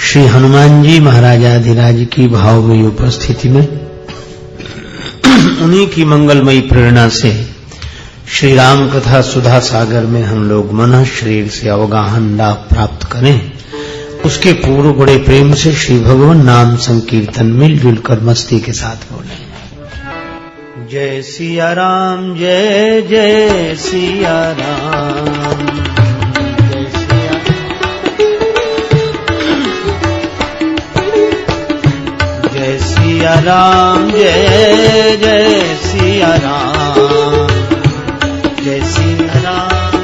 श्री हनुमान जी महाराजाधिराज की भावमयी उपस्थिति में उन्हीं की मंगलमयी प्रेरणा से श्री राम कथा सुधा सागर में हम लोग मन शरीर से अवगाहन लाभ प्राप्त करें, उसके पूर्व बड़े प्रेम से श्री भगवान नाम संकीर्तन मिलजुल कर मस्ती के साथ बोले। जय सिया राम, जय जय सिया राम, जय सिया राम, जय जय सिया राम, जय सिया राम,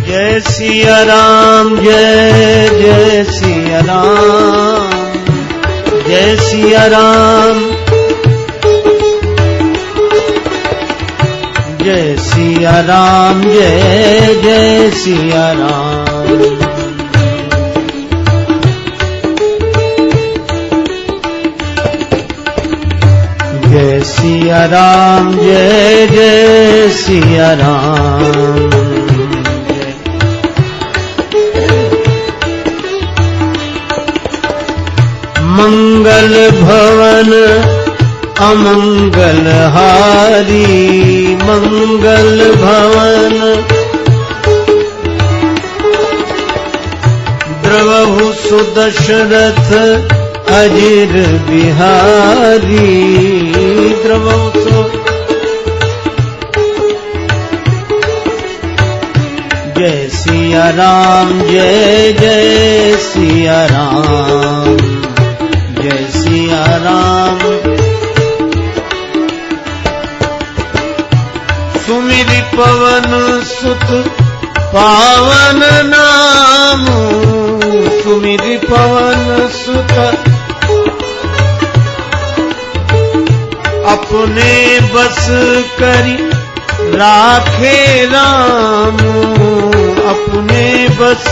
जय सिया राम, जय जय सिया राम, जय सिया राम, जय सिया राम, जय जय सिया राम। जय सिया राम, जय जय सिया राम, मंगल भवन अमंगल हारी, मंगल भवन द्रवहु सुदशरथ अजिर बिहारी, द्रवहु जय सिया राम, जय जय सिया राम, जय सिया राम। सुमिरि पवन सुत पावन नाम, सुमिरि पवन सुत अपने बस करी राखे राम, अपने बस।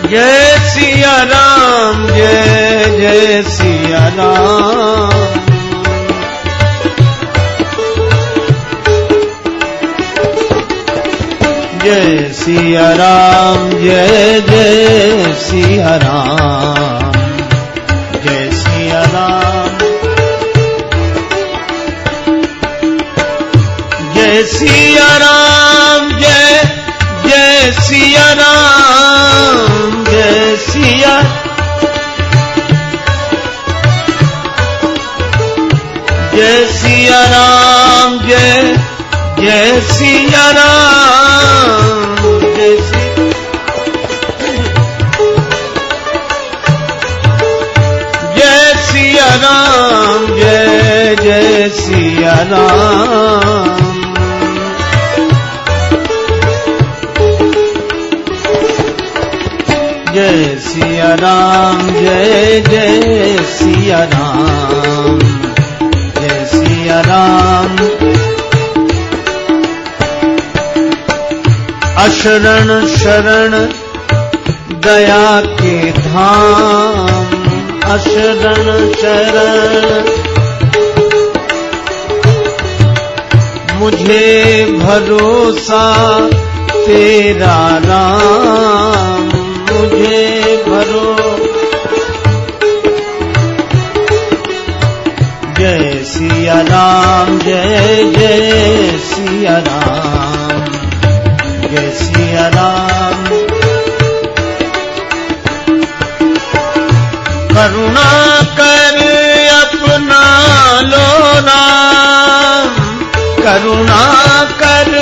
जय सिया राम, जय जय सिया राम, जय सिया राम, जय जय सिया राम, जय सिया राम, जय सिया राम, जय जय सिया राम, जय सिया, जय सिया राम, जय जय सिया राम, जय सिया राम, जय जय सिया राम, जय सिया राम, जय जय सिया राम, जय सिया राम। अशरण शरण दया के धाम, अशरण शरण मुझे भरोसा तेरा राम, मुझे भरो। जय सिया राम, जय जय सिया राम, जय सिया राम। करुणा कर अपना लो राम, करुणा कर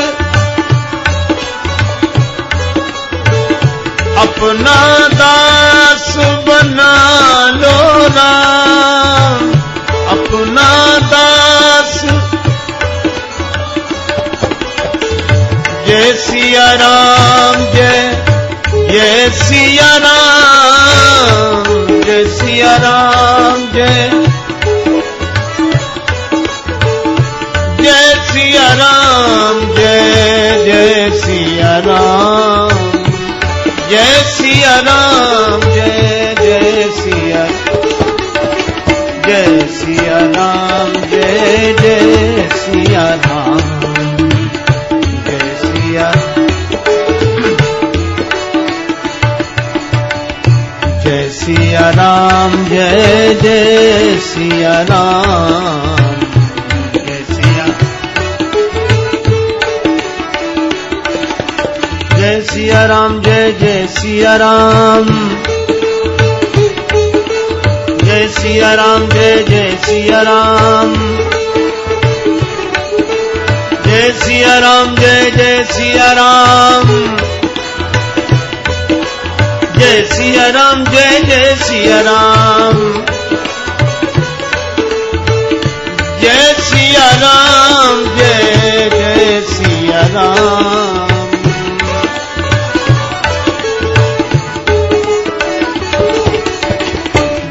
अपना दास बना लो राम, अपना दास। जय सिया राम, जय जय सिया राम, जय सिया राम, जय जय सिया राम, जय जय सिया राम, जय सिया राम, जय जय सिया, जय सिया राम, जय जय सिया राम, जय जय सिया राम। जय सिया राम, जय जय सिया राम। जय सिया राम, जय जय सिया राम। जय सिया राम, जय जय सिया राम। जय सिया राम, जय जय सिया राम। जय सिया राम, जय जय सिया राम।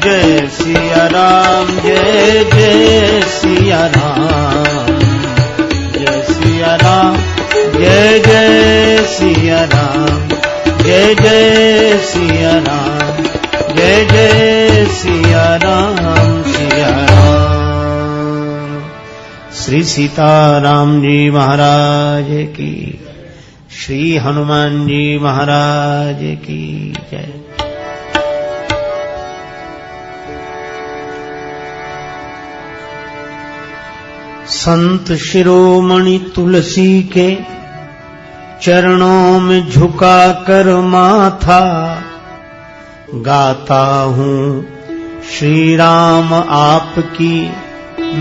जय सिया राम, जय जय सिया राम। जय सिया राम, जय जय सिया राम। जय जय सिया राम, जय जय सिया राम, सिया राम। श्री सीताराम जी महाराज की, श्री हनुमान जी महाराज की जय। संत शिरोमणि तुलसी के चरणों में झुका कर माथा गाता हूँ श्री राम आपकी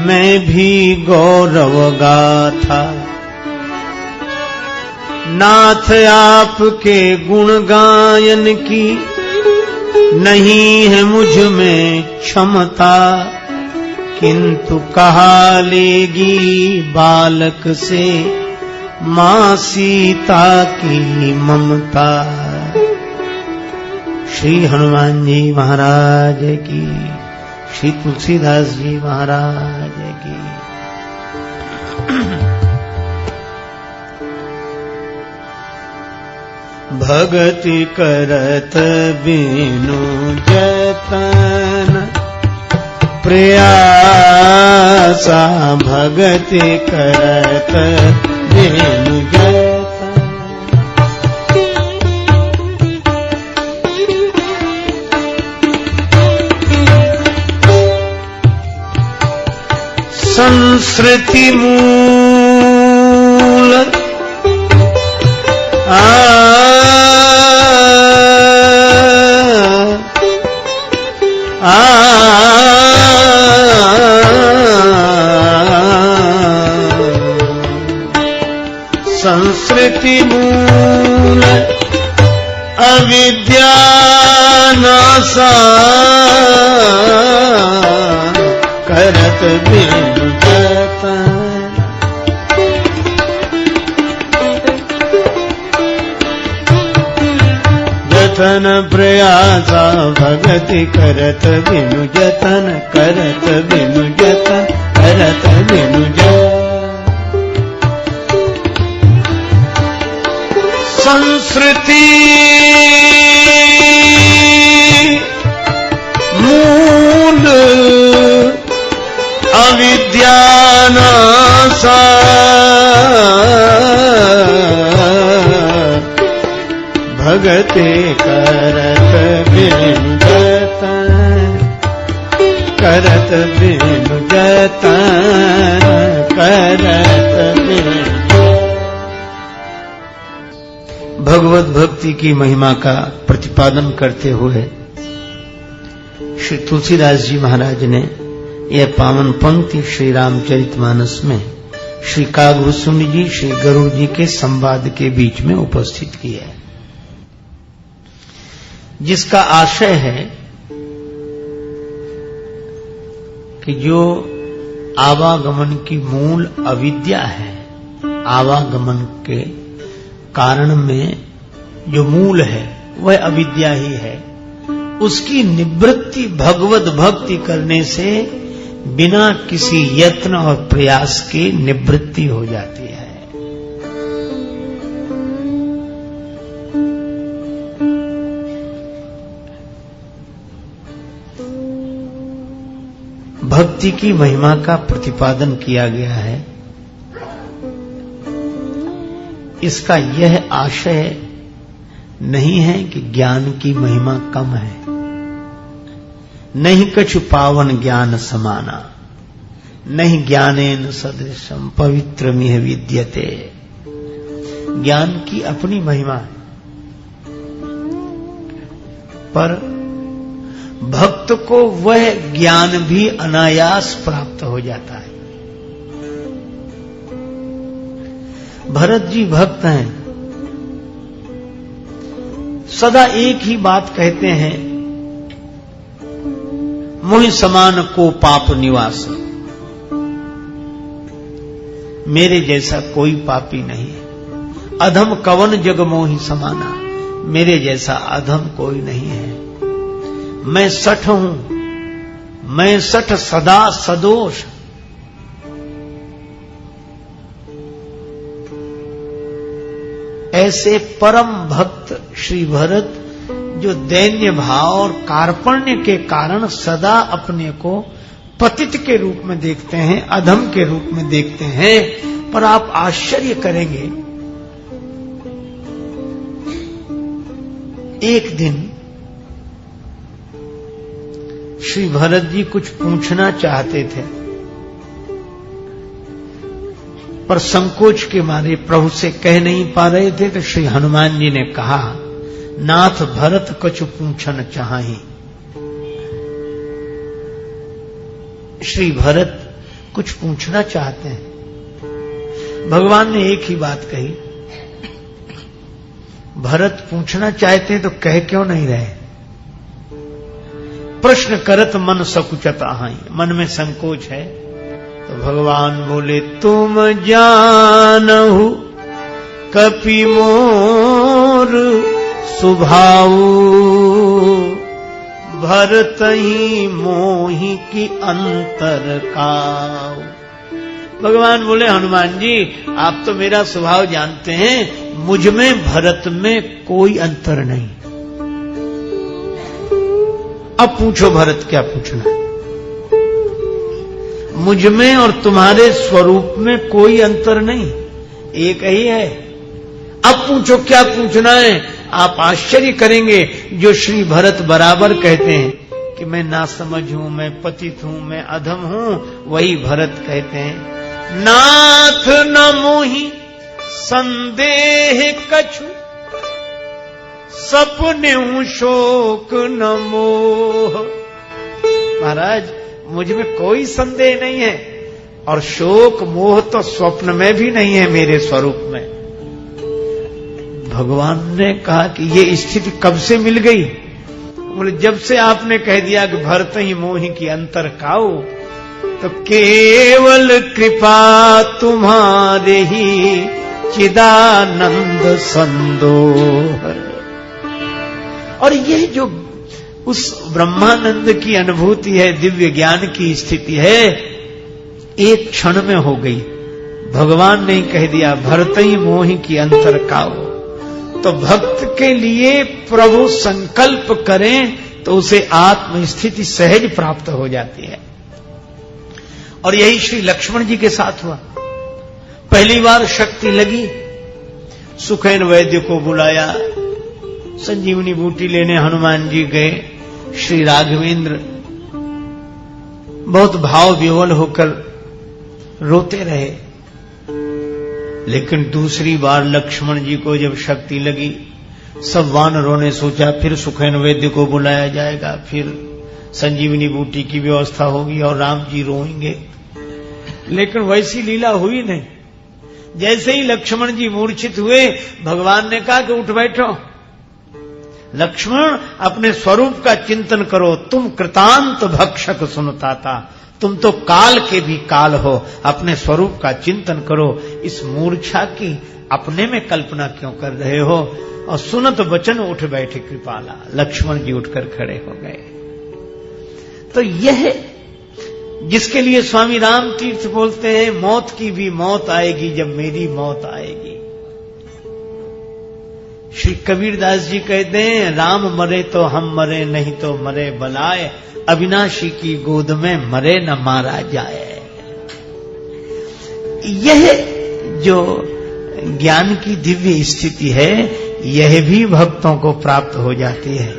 मैं भी गौरव गाथा। नाथ आपके गुण गायन की नहीं है मुझ में क्षमता, किंतु कहा लेगी बालक से माँ सीता की ममता। श्री हनुमान जी महाराज की, श्री तुलसीदास जी महाराज की। भगति करत बिनु जतन प्रयासा, भगति करत बिनु जतन। संस्कृति मूल संस्कृति मूल अविद्या नासा, करत बिनु जतन। जतन प्रयासा, भगति करत बिनु जतन, करत बिनु जतन, करत बिनु जतन। संस्कृति मूल अविद्या नासा, भगति करत बिनु जतन, करत बिनु जतन, करत बिनु। भगवत भक्ति की महिमा का प्रतिपादन करते हुए श्री तुलसीदास जी महाराज ने यह पावन पंक्ति श्री रामचरितमानस में श्री कागभूषुंड जी श्री गरुड़ जी के संवाद के बीच में उपस्थित की है, जिसका आशय है कि जो आवागमन की मूल अविद्या है, आवागमन के कारण में जो मूल है वह अविद्या ही है, उसकी निवृत्ति भगवत भक्ति करने से बिना किसी यत्न और प्रयास के निवृत्ति हो जाती है। भक्ति की महिमा का प्रतिपादन किया गया है। इसका यह आशय नहीं है कि ज्ञान की महिमा कम है, नहीं कछु पावन ज्ञान समाना, नहीं ज्ञानेन सदृशम पवित्रमिह विद्यते। ज्ञान की अपनी महिमा है, पर भक्त को वह ज्ञान भी अनायास प्राप्त हो जाता है। भरत जी भक्त हैं, सदा एक ही बात कहते हैं, मुहि समान को पाप निवास, मेरे जैसा कोई पापी नहीं है। अधम कवन जग मोहि समाना, मेरे जैसा अधम कोई नहीं है। मैं सठ हूं, मैं सठ सदा सदोष। ऐसे परम भक्त श्री भरत, जो दैन्य भाव और कार्पण्य के कारण सदा अपने को पतित के रूप में देखते हैं, अधम के रूप में देखते हैं। पर आप आश्चर्य करेंगे, एक दिन श्री भरत जी कुछ पूछना चाहते थे, पर संकोच के मारे प्रभु से कह नहीं पा रहे थे। तो श्री हनुमान जी ने कहा, नाथ भरत कछु पूछन चाहि। श्री भरत कुछ पूछना चाहते हैं। भगवान ने एक ही बात कही, भरत पूछना चाहते हैं तो कह क्यों नहीं रहे? प्रश्न करत मन सकुचत आहि, मन में संकोच है। तो भगवान बोले, तुम जानहु कपि मोर सुभाऊ, भरतहि मोहि की अंतर काऊ। भगवान बोले, हनुमान जी आप तो मेरा स्वभाव जानते हैं, मुझ में भरत में कोई अंतर नहीं। अब पूछो भरत क्या पूछना है? मुझ में और तुम्हारे स्वरूप में कोई अंतर नहीं, एक ही है। अब पूछो क्या पूछना है? आप आश्चर्य करेंगे, जो श्री भरत बराबर कहते हैं कि मैं नासमझ हूं, मैं पतित हूं, मैं अधम हूं, वही भरत कहते हैं, नाथ न मोहि संदेह कछु, सपने हूं शोक न मोह। महाराज मुझ में कोई संदेह नहीं है, और शोक मोह तो स्वप्न में भी नहीं है मेरे स्वरूप में। भगवान ने कहा कि ये स्थिति कब से मिल गई? बोले, जब से आपने कह दिया कि भरत ही मोहि की अंतर काऊ, तो केवल कृपा तुम्हारे ही चिदानंद संदोह। और यह जो उस ब्रह्मानंद की अनुभूति है, दिव्य ज्ञान की स्थिति है, एक क्षण में हो गई। भगवान ने कह दिया, भरत ही मोहि की अंतर काऊ। तो भक्त के लिए प्रभु संकल्प करें तो उसे आत्म स्थिति सहज प्राप्त हो जाती है। और यही श्री लक्ष्मण जी के साथ हुआ। पहली बार शक्ति लगी, सुखेन वैद्य को बुलाया, संजीवनी बूटी लेने हनुमान जी गए। श्री राघवेंद्र बहुत भाव विह्वल होकर रोते रहे। लेकिन दूसरी बार लक्ष्मण जी को जब शक्ति लगी, सब वानरों ने सोचा फिर सुखेन वैद्य को बुलाया जाएगा, फिर संजीवनी बूटी की व्यवस्था होगी और राम जी रोएंगे। लेकिन वैसी लीला हुई नहीं। जैसे ही लक्ष्मण जी मूर्छित हुए, भगवान ने कहा कि उठ बैठो। लक्ष्मण अपने स्वरूप का चिंतन करो, तुम कृतांत भक्षक सुनता था, तुम तो काल के भी काल हो, अपने स्वरूप का चिंतन करो। इस मूर्छा की अपने में कल्पना क्यों कर रहे हो? और सुनत वचन उठ बैठे कृपाला। लक्ष्मण जी उठकर खड़े हो गए। तो यह जिसके लिए स्वामी राम तीर्थ बोलते हैं, मौत की भी मौत आएगी जब मेरी मौत आएगी। श्री कबीरदास जी कहते हैं, राम मरे तो हम मरे, नहीं तो मरे बलाए, अविनाशी की गोद में मरे न मारा जाए। यह जो ज्ञान की दिव्य स्थिति है, यह भी भक्तों को प्राप्त हो जाती है।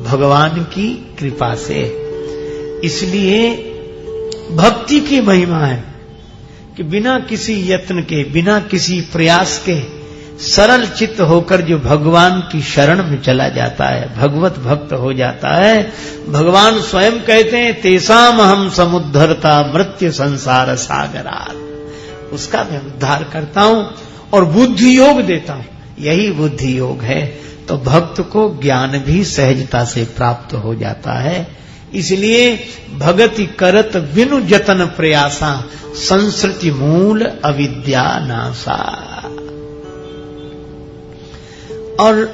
भगवान की कृपा से। इसलिए भक्ति की महिमा है कि बिना किसी यत्न के, बिना किसी प्रयास के सरल चित्त होकर जो भगवान की शरण में चला जाता है, भगवत भक्त हो जाता है, भगवान स्वयं कहते हैं तेसाम हम समुद्धरता मृत्यु संसार सागरात, उसका मैं उद्धार करता हूं और बुद्धि योग देता हूं। यही बुद्धि योग है। तो भक्त को ज्ञान भी सहजता से प्राप्त हो जाता है। इसलिए भगति करत बिनु जतन प्रयासा, संस्कृति मूल अविद्या नासा। और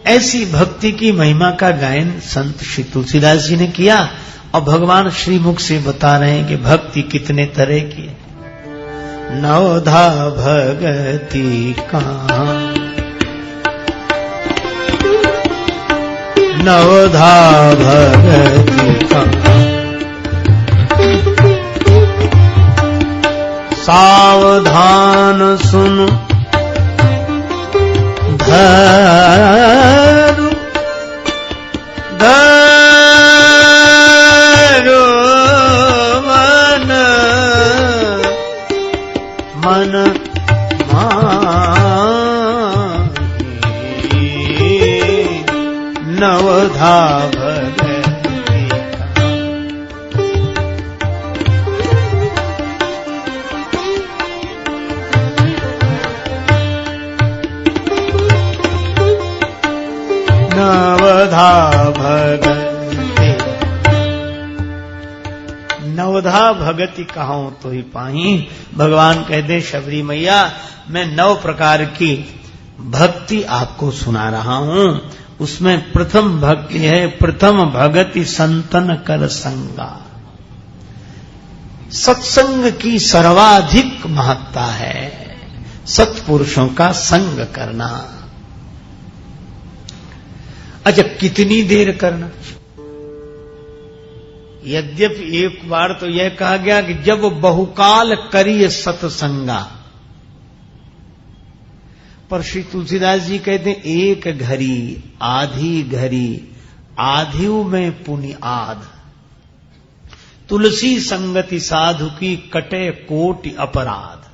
ऐसी भक्ति की महिमा का गायन संत श्री तुलसीदास जी ने किया और भगवान श्रीमुख से बता रहे हैं कि भक्ति कितने तरह की है। नवधा भगति कहाँ, नवधा भगति कहाँ, सावधान सुन धरु धरु मन मन माही नवधा भगति नवधा भगति। नवधा भगति कहूं तो ही पाही। भगवान कहते शबरी मैया मैं 9 प्रकार की भक्ति आपको सुना रहा हूं। उसमें प्रथम भक्ति है, प्रथम भगति संतन कर संगा। सत्संग की सर्वाधिक महत्ता है, सत्पुरुषों का संग करना। अच्छा, कितनी देर करना? यद्यपि एक बार तो यह कहा गया कि जब बहुकाल करिए सत्संगा, पर श्री तुलसीदास जी कहते हैं एक घड़ी आधी घड़ी आधिव में पुण्य आध, तुलसी संगति साधु की कटे कोटि अपराध,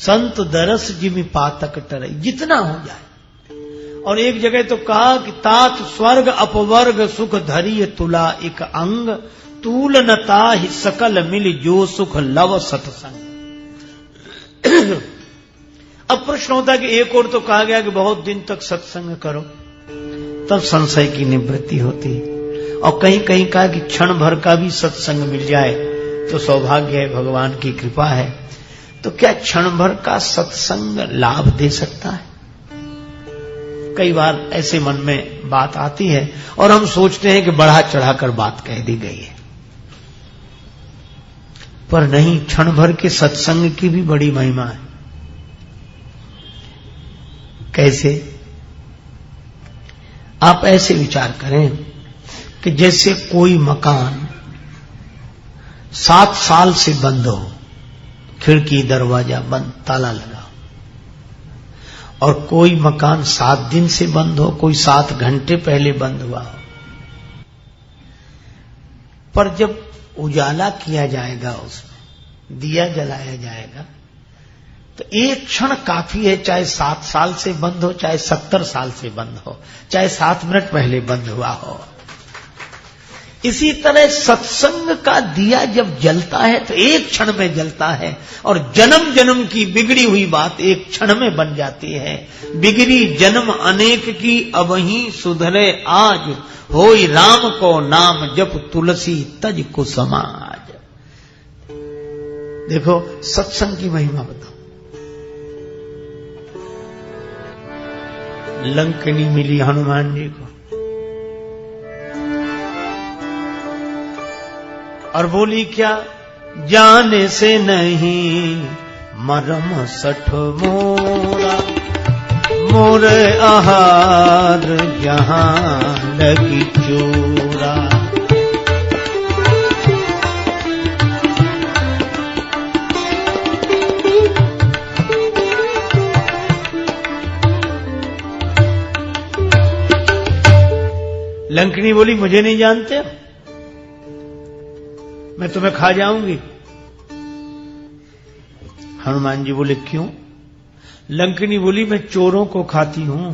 संत दरस जिमि पातक टरे, जितना हो जाए। और एक जगह तो कहा कि तात स्वर्ग अपवर्ग सुख धरिय तुला एक अंग, तूल नता ही सकल मिल जो सुख लव सत्संग। अब प्रश्न होता है कि एक और तो कहा गया कि बहुत दिन तक सत्संग करो, तब संशय की निवृत्ति होती है। और कहीं कहीं कहा कि क्षण भर का भी सत्संग मिल जाए तो सौभाग्य है, भगवान की कृपा है। तो क्या क्षण भर का सत्संग लाभ दे सकता है? कई बार ऐसे मन में बात आती है और हम सोचते हैं कि बढ़ा चढ़ाकर बात कह दी गई है, पर नहीं, क्षण भर के सत्संग की भी बड़ी महिमा है। कैसे? आप ऐसे विचार करें कि जैसे कोई मकान 7 साल से बंद हो, खिड़की दरवाजा बंद, ताला लगा, और कोई मकान 7 दिन से बंद हो, कोई 7 घंटे पहले बंद हुआ हो, पर जब उजाला किया जाएगा, उसमें दिया जलाया जाएगा, तो एक क्षण काफी है, चाहे 7 साल से बंद हो, चाहे 70 साल से बंद हो, चाहे 7 मिनट पहले बंद हुआ हो। इसी तरह सत्संग का दिया जब जलता है तो एक क्षण में जलता है, और जन्म जन्म की बिगड़ी हुई बात एक क्षण में बन जाती है। बिगड़ी जन्म अनेक की अबहीं सुधरे आज, होई राम को नाम जप तुलसी तज को समाज। देखो सत्संग की महिमा बताओ। लंकनी मिली हनुमान जी को और बोली क्या, जाने से नहीं मरम सठ मोरा, मोरे आहार जहां लगी चोरा। लंकनी बोली मुझे नहीं जानते हो, मैं तुम्हें खा जाऊंगी। हनुमान जी बोले क्यों? लंकनी बोली मैं चोरों को खाती हूं।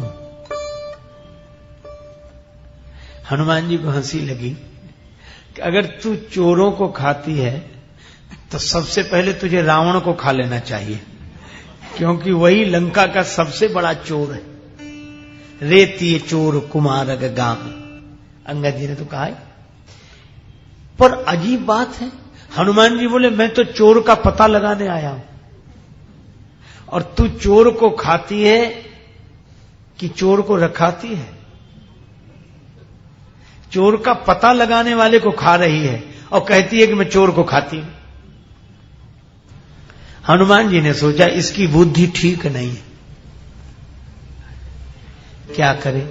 हनुमान जी को हंसी लगी कि अगर तू चोरों को खाती है तो सबसे पहले तुझे रावण को खा लेना चाहिए, क्योंकि वही लंका का सबसे बड़ा चोर है। रेती चोर कुमारग गाम, अंगद जी ने तो कहा है। पर अजीब बात है, हनुमान जी बोले मैं तो चोर का पता लगाने आया हूं, और तू चोर को खाती है कि चोर को रखाती है? चोर का पता लगाने वाले को खा रही है और कहती है कि मैं चोर को खाती हूं। हनुमान जी ने सोचा इसकी बुद्धि ठीक नहीं है, क्या करें?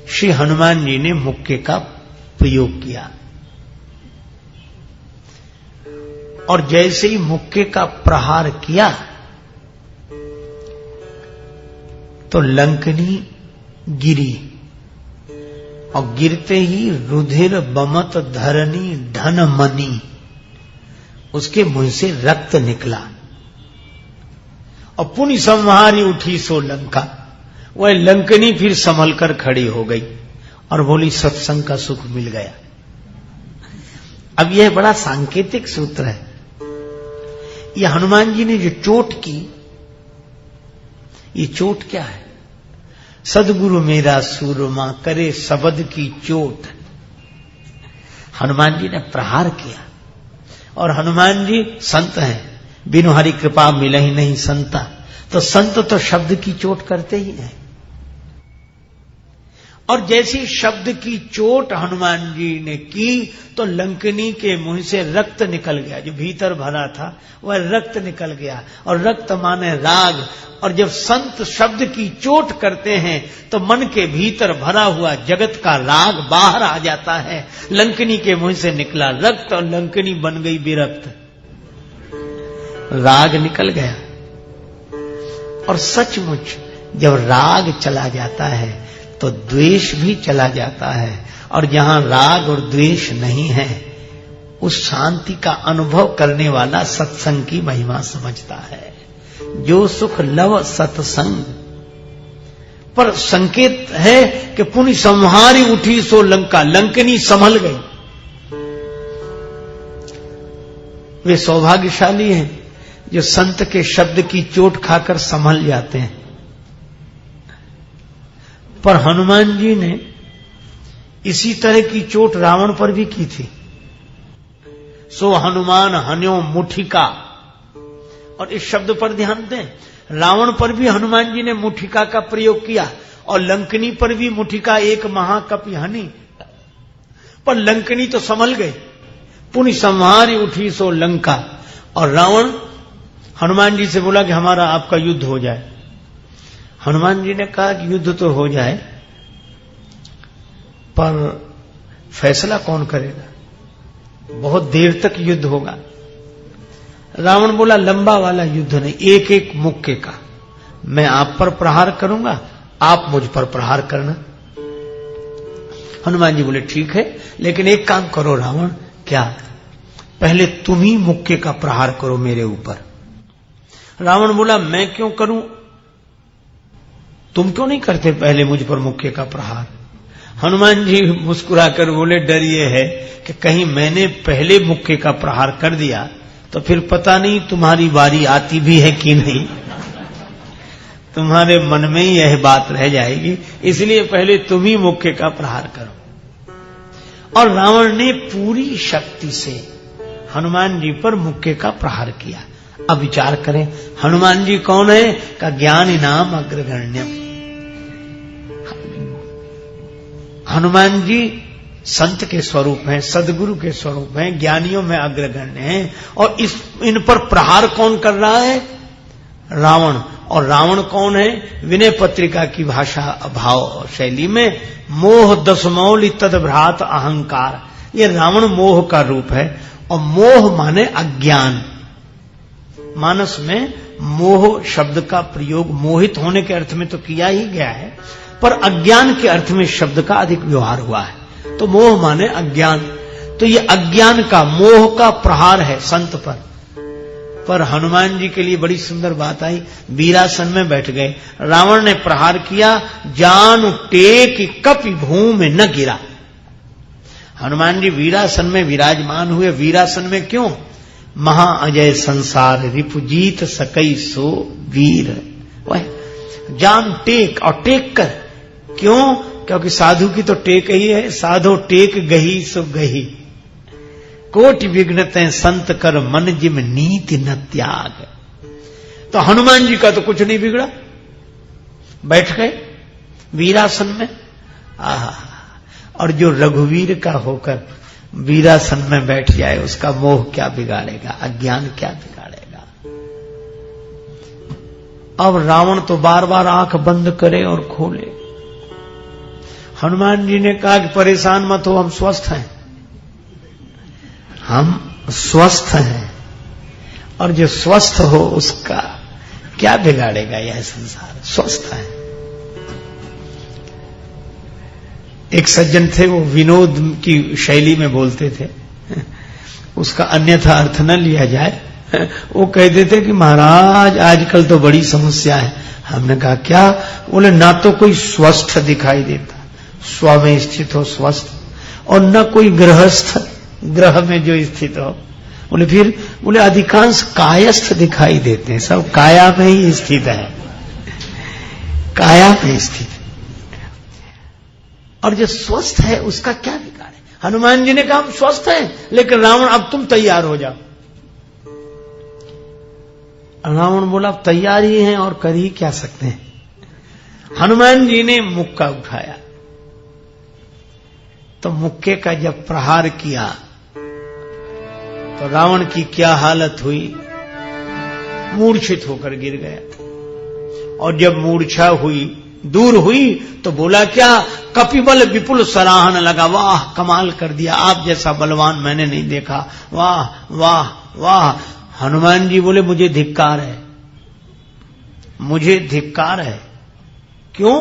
श्री हनुमान जी ने मुक्के का प्रयोग किया, और जैसे ही मुक्के का प्रहार किया तो लंकनी गिरी, और गिरते ही रुधिर बमत धरनी धन मनी, उसके मुंह से रक्त निकला। और पुनि संहारी उठी सो लंका, वह लंकनी फिर संभल कर खड़ी हो गई और बोली सत्संग का सुख मिल गया। अब यह बड़ा सांकेतिक सूत्र है। यह हनुमान जी ने जो चोट की, ये चोट क्या है? सदगुरु मेरा सूरमा करे शब्द की चोट। हनुमान जी ने प्रहार किया, और हनुमान जी संत हैं, बिनु हरि कृपा मिले ही नहीं संता, तो संत तो शब्द की चोट करते ही हैं। और जैसी शब्द की चोट हनुमान जी ने की तो लंकनी के मुंह से रक्त निकल गया, जो भीतर भरा था वह रक्त निकल गया, और रक्त माने राग। और जब संत शब्द की चोट करते हैं तो मन के भीतर भरा हुआ जगत का राग बाहर आ जाता है। लंकनी के मुंह से निकला रक्त और लंकनी बन गई विरक्त, राग निकल गया। और सचमुच जब राग चला जाता है तो द्वेष भी चला जाता है, और जहां राग और द्वेष नहीं है उस शांति का अनुभव करने वाला सत्संग की महिमा समझता है। जो सुख लव सत्संग, पर संकेत है कि पुनि संहारी उठी सो लंका, लंकनी संभल गई। वे सौभाग्यशाली हैं जो संत के शब्द की चोट खाकर संभल जाते हैं। पर हनुमान जी ने इसी तरह की चोट रावण पर भी की थी। सो हनुमान हन्यो मुठिका, और इस शब्द पर ध्यान दें, रावण पर भी हनुमान जी ने मुठिका का प्रयोग किया, और लंकनी पर भी मुठिका एक महाकपि हनी, पर लंकनी तो संभल गई। पुनि संहारी उठी सो लंका, और रावण हनुमान जी से बोला कि हमारा आपका युद्ध हो जाए। हनुमान जी ने कहा कि युद्ध तो हो जाए, पर फैसला कौन करेगा? बहुत देर तक युद्ध होगा। रावण बोला लंबा वाला युद्ध नहीं, एक एक मुक्के का। मैं आप पर प्रहार करूंगा, आप मुझ पर प्रहार करना। हनुमान जी बोले ठीक है, लेकिन एक काम करो रावण। क्या? पहले तुम ही मुक्के का प्रहार करो मेरे ऊपर। रावण बोला मैं क्यों करूं, तुम क्यों नहीं करते पहले मुझ पर मुक्के का प्रहार? हनुमान जी मुस्कुराकर बोले डर ये है कि कहीं मैंने पहले मुक्के का प्रहार कर दिया तो फिर पता नहीं तुम्हारी बारी आती भी है कि नहीं, तुम्हारे मन में ही यह बात रह जाएगी, इसलिए पहले तुम ही मुक्के का प्रहार करो। और रावण ने पूरी शक्ति से हनुमान जी पर मुक्के का प्रहार किया। अब विचार करें हनुमान जी कौन है? का ज्ञान नाम अग्रगण्यम। हनुमान जी संत के स्वरूप हैं, सदगुरु के स्वरूप हैं, ज्ञानियों में अग्रगण्य हैं, और इन पर प्रहार कौन कर रहा है? रावण। और रावण कौन है? विनय पत्रिका की भाषा भाव शैली में मोह दशमौलि तदभ्रात अहंकार, ये रावण मोह का रूप है। और मोह माने अज्ञान। मानस में मोह शब्द का प्रयोग मोहित होने के अर्थ में तो किया ही गया है, पर अज्ञान के अर्थ में शब्द का अधिक व्यवहार हुआ है। तो मोह माने अज्ञान। तो ये अज्ञान का, मोह का प्रहार है संत पर हनुमान जी के लिए बड़ी सुंदर बात आई। वीरासन में बैठ गए, रावण ने प्रहार किया, जान टेक कपि भूमि न गिरा। हनुमान जी वीरासन में विराजमान हुए। वीरासन में क्यों? महा अजय संसार रिपुजीत सकई सो वीर। वह जान टेक, और टेक कर, क्यों? क्योंकि साधु की तो टेक ही है, साधो टेक गही सो गही। कोटि विघ्नते संत कर मन जिम नीति न त्याग। तो हनुमान जी का तो कुछ नहीं बिगड़ा, बैठ गए वीरासन में। आहा, और जो रघुवीर का होकर वीरासन में बैठ जाए उसका मोह क्या बिगाड़ेगा, अज्ञान क्या बिगाड़ेगा। अब रावण तो बार बार आंख बंद करे और खोले। हनुमान जी ने कहा कि परेशान मत हो, हम स्वस्थ हैं, हम स्वस्थ हैं, और जो स्वस्थ हो उसका क्या बिगाड़ेगा यह संसार, स्वस्थ है। एक सज्जन थे, वो विनोद की शैली में बोलते थे, उसका अन्यथा अर्थ न लिया जाए। वो कहते थे कि महाराज आजकल तो बड़ी समस्या है। हमने कहा क्या? बोले ना तो कोई स्वस्थ दिखाई देता, स्व में स्थित हो स्वस्थ, और न कोई गृहस्थ, ग्रह में जो स्थित हो। बोले फिर? बोले अधिकांश कायस्थ दिखाई देते हैं, सब काया में ही स्थित है, काया में स्थित है। और जो स्वस्थ है उसका क्या बिगाड़ है? हनुमान जी ने कहा हम स्वस्थ हैं, लेकिन रावण अब तुम तैयार हो जाओ। रावण बोला अब तैयार ही हैं और कर ही क्या सकते हैं। हनुमान जी ने मुक्का उठाया, तो मुक्के का जब प्रहार किया तो रावण की क्या हालत हुई, मूर्छित होकर गिर गया। और जब मूर्छा हुई, दूर हुई, तो बोला क्या? कपिबल विपुल सराहन लगा, वाह कमाल कर दिया, आप जैसा बलवान मैंने नहीं देखा, वाह वाह वाह। हनुमान जी बोले मुझे धिक्कार है, मुझे धिक्कार है। क्यों?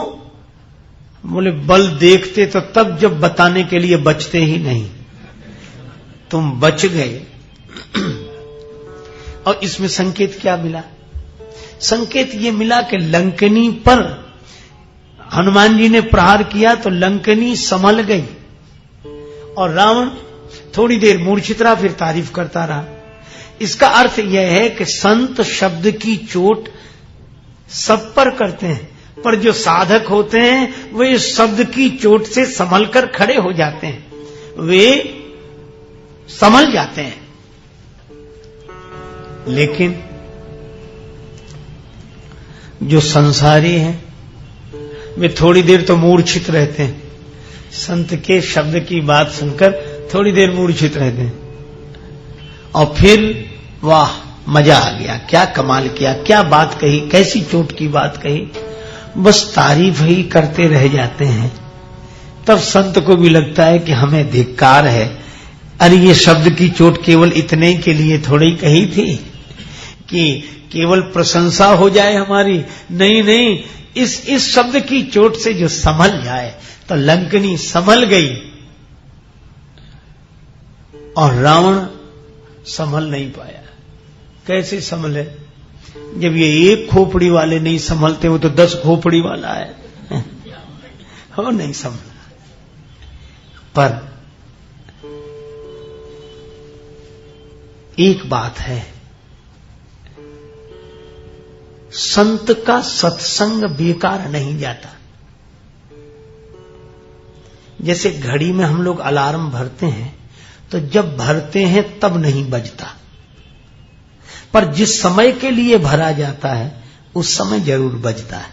बोले बल देखते तो तब जब बताने के लिए बचते ही नहीं, तुम बच गए। और इसमें संकेत क्या मिला? संकेत ये मिला कि लंकनी पर हनुमान जी ने प्रहार किया तो लंकनी संभल गई, और रावण थोड़ी देर मूर्छित रहा, फिर तारीफ करता रहा। इसका अर्थ यह है कि संत शब्द की चोट सब पर करते हैं, पर जो साधक होते हैं वे इस शब्द की चोट से संभल कर खड़े हो जाते हैं, वे संभल जाते हैं। लेकिन जो संसारी हैं वे थोड़ी देर तो मूर्छित रहते हैं, संत के शब्द की बात सुनकर थोड़ी देर मूर्छित रहते हैं, और फिर वाह मजा आ गया, क्या कमाल किया, क्या बात कही, कैसी चोट की बात कही, बस तारीफ ही करते रह जाते हैं। तब संत को भी लगता है कि हमें धिक्कार है, अरे ये शब्द की चोट केवल इतने के लिए थोड़ी कही थी कि केवल प्रशंसा हो जाए हमारी, नहीं नहीं, इस शब्द की चोट से जो संभल जाए। तो लंकनी संभल गई और रावण संभल नहीं पाया। कैसे संभले? जब ये एक खोपड़ी वाले नहीं संभलते, वो तो 10 खोपड़ी वाला है, हो नहीं संभला। पर एक बात है, संत का सत्संग बेकार नहीं जाता। जैसे घड़ी में हम लोग अलार्म भरते हैं, तो जब भरते हैं तब नहीं बजता, पर जिस समय के लिए भरा जाता है उस समय जरूर बजता है।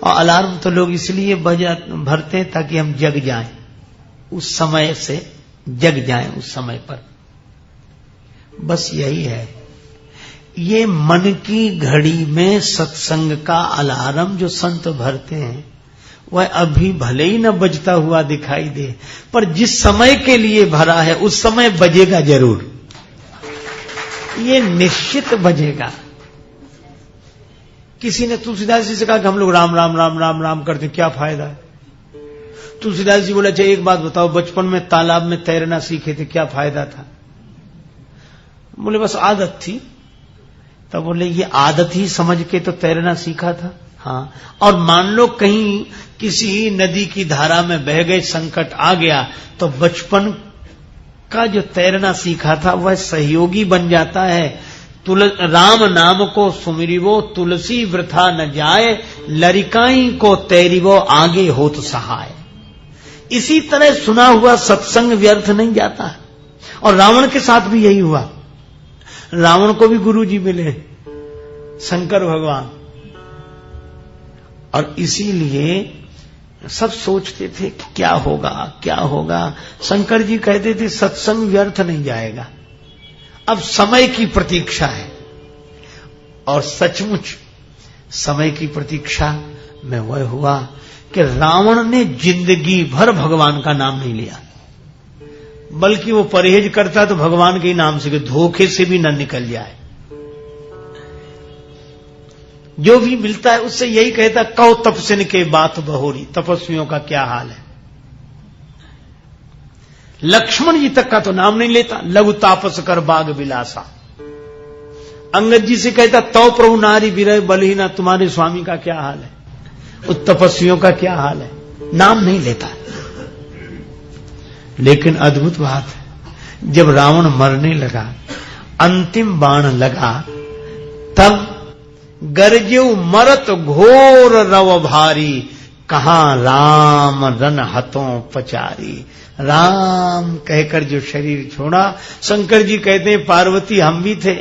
और अलार्म तो लोग इसलिए भरते हैं ताकि हम जग जाएं, उस समय से जग जाएं, उस समय पर। बस यही है, ये मन की घड़ी में सत्संग का अलार्म जो संत भरते हैं वह अभी भले ही न बजता हुआ दिखाई दे, पर जिस समय के लिए भरा है उस समय बजेगा जरूर, ये निश्चित बजेगा। किसी ने तुलसीदास जी से कहा कि हम लोग राम राम राम राम राम करते, क्या फायदा है? तुलसीदास जी बोले, अच्छा एक बात बताओ, बचपन में तालाब में तैरना सीखे थे, क्या फायदा था? बोले बस आदत थी। तब बोले ये आदत ही समझ के तो तैरना सीखा था? हाँ। और मान लो कहीं किसी नदी की धारा में बह गए, संकट आ गया, तो बचपन का जो तैरना सीखा था वह सहयोगी बन जाता है। राम नाम को सुमिरिवो तुलसी वृथा न जाए, लरिकाई को तैरिवो आगे होत सहाय। इसी तरह सुना हुआ सत्संग व्यर्थ नहीं जाता। और रावण के साथ भी यही हुआ। रावण को भी गुरु जी मिले, शंकर भगवान, और इसीलिए सब सोचते थे कि क्या होगा क्या होगा। शंकर जी कहते थे सत्संग व्यर्थ नहीं जाएगा, अब समय की प्रतीक्षा है। और सचमुच समय की प्रतीक्षा में वह हुआ कि रावण ने जिंदगी भर भगवान का नाम नहीं लिया, बल्कि वो परहेज करता तो भगवान के ही नाम से, कि धोखे से भी न निकल जाए। जो भी मिलता है उससे यही कहता, कौ तपस्विन के बात बहोरी, तपस्वियों का क्या हाल है। लक्ष्मण जी तक का तो नाम नहीं लेता, लघु तापस कर बाग विलासा। अंगद जी से कहता, तौ प्रभु नारी विरह बलहीना, तुम्हारे स्वामी का क्या हाल है, उस तपस्वियों का क्या हाल है, नाम नहीं लेता। लेकिन अद्भुत बात है, जब रावण मरने लगा, अंतिम बाण लगा, तब गरजेऊ मरत घोर रव भारी, कहां राम रन हतों पचारी। राम कहकर जो शरीर छोड़ा, शंकर जी कहते हैं पार्वती हम भी थे,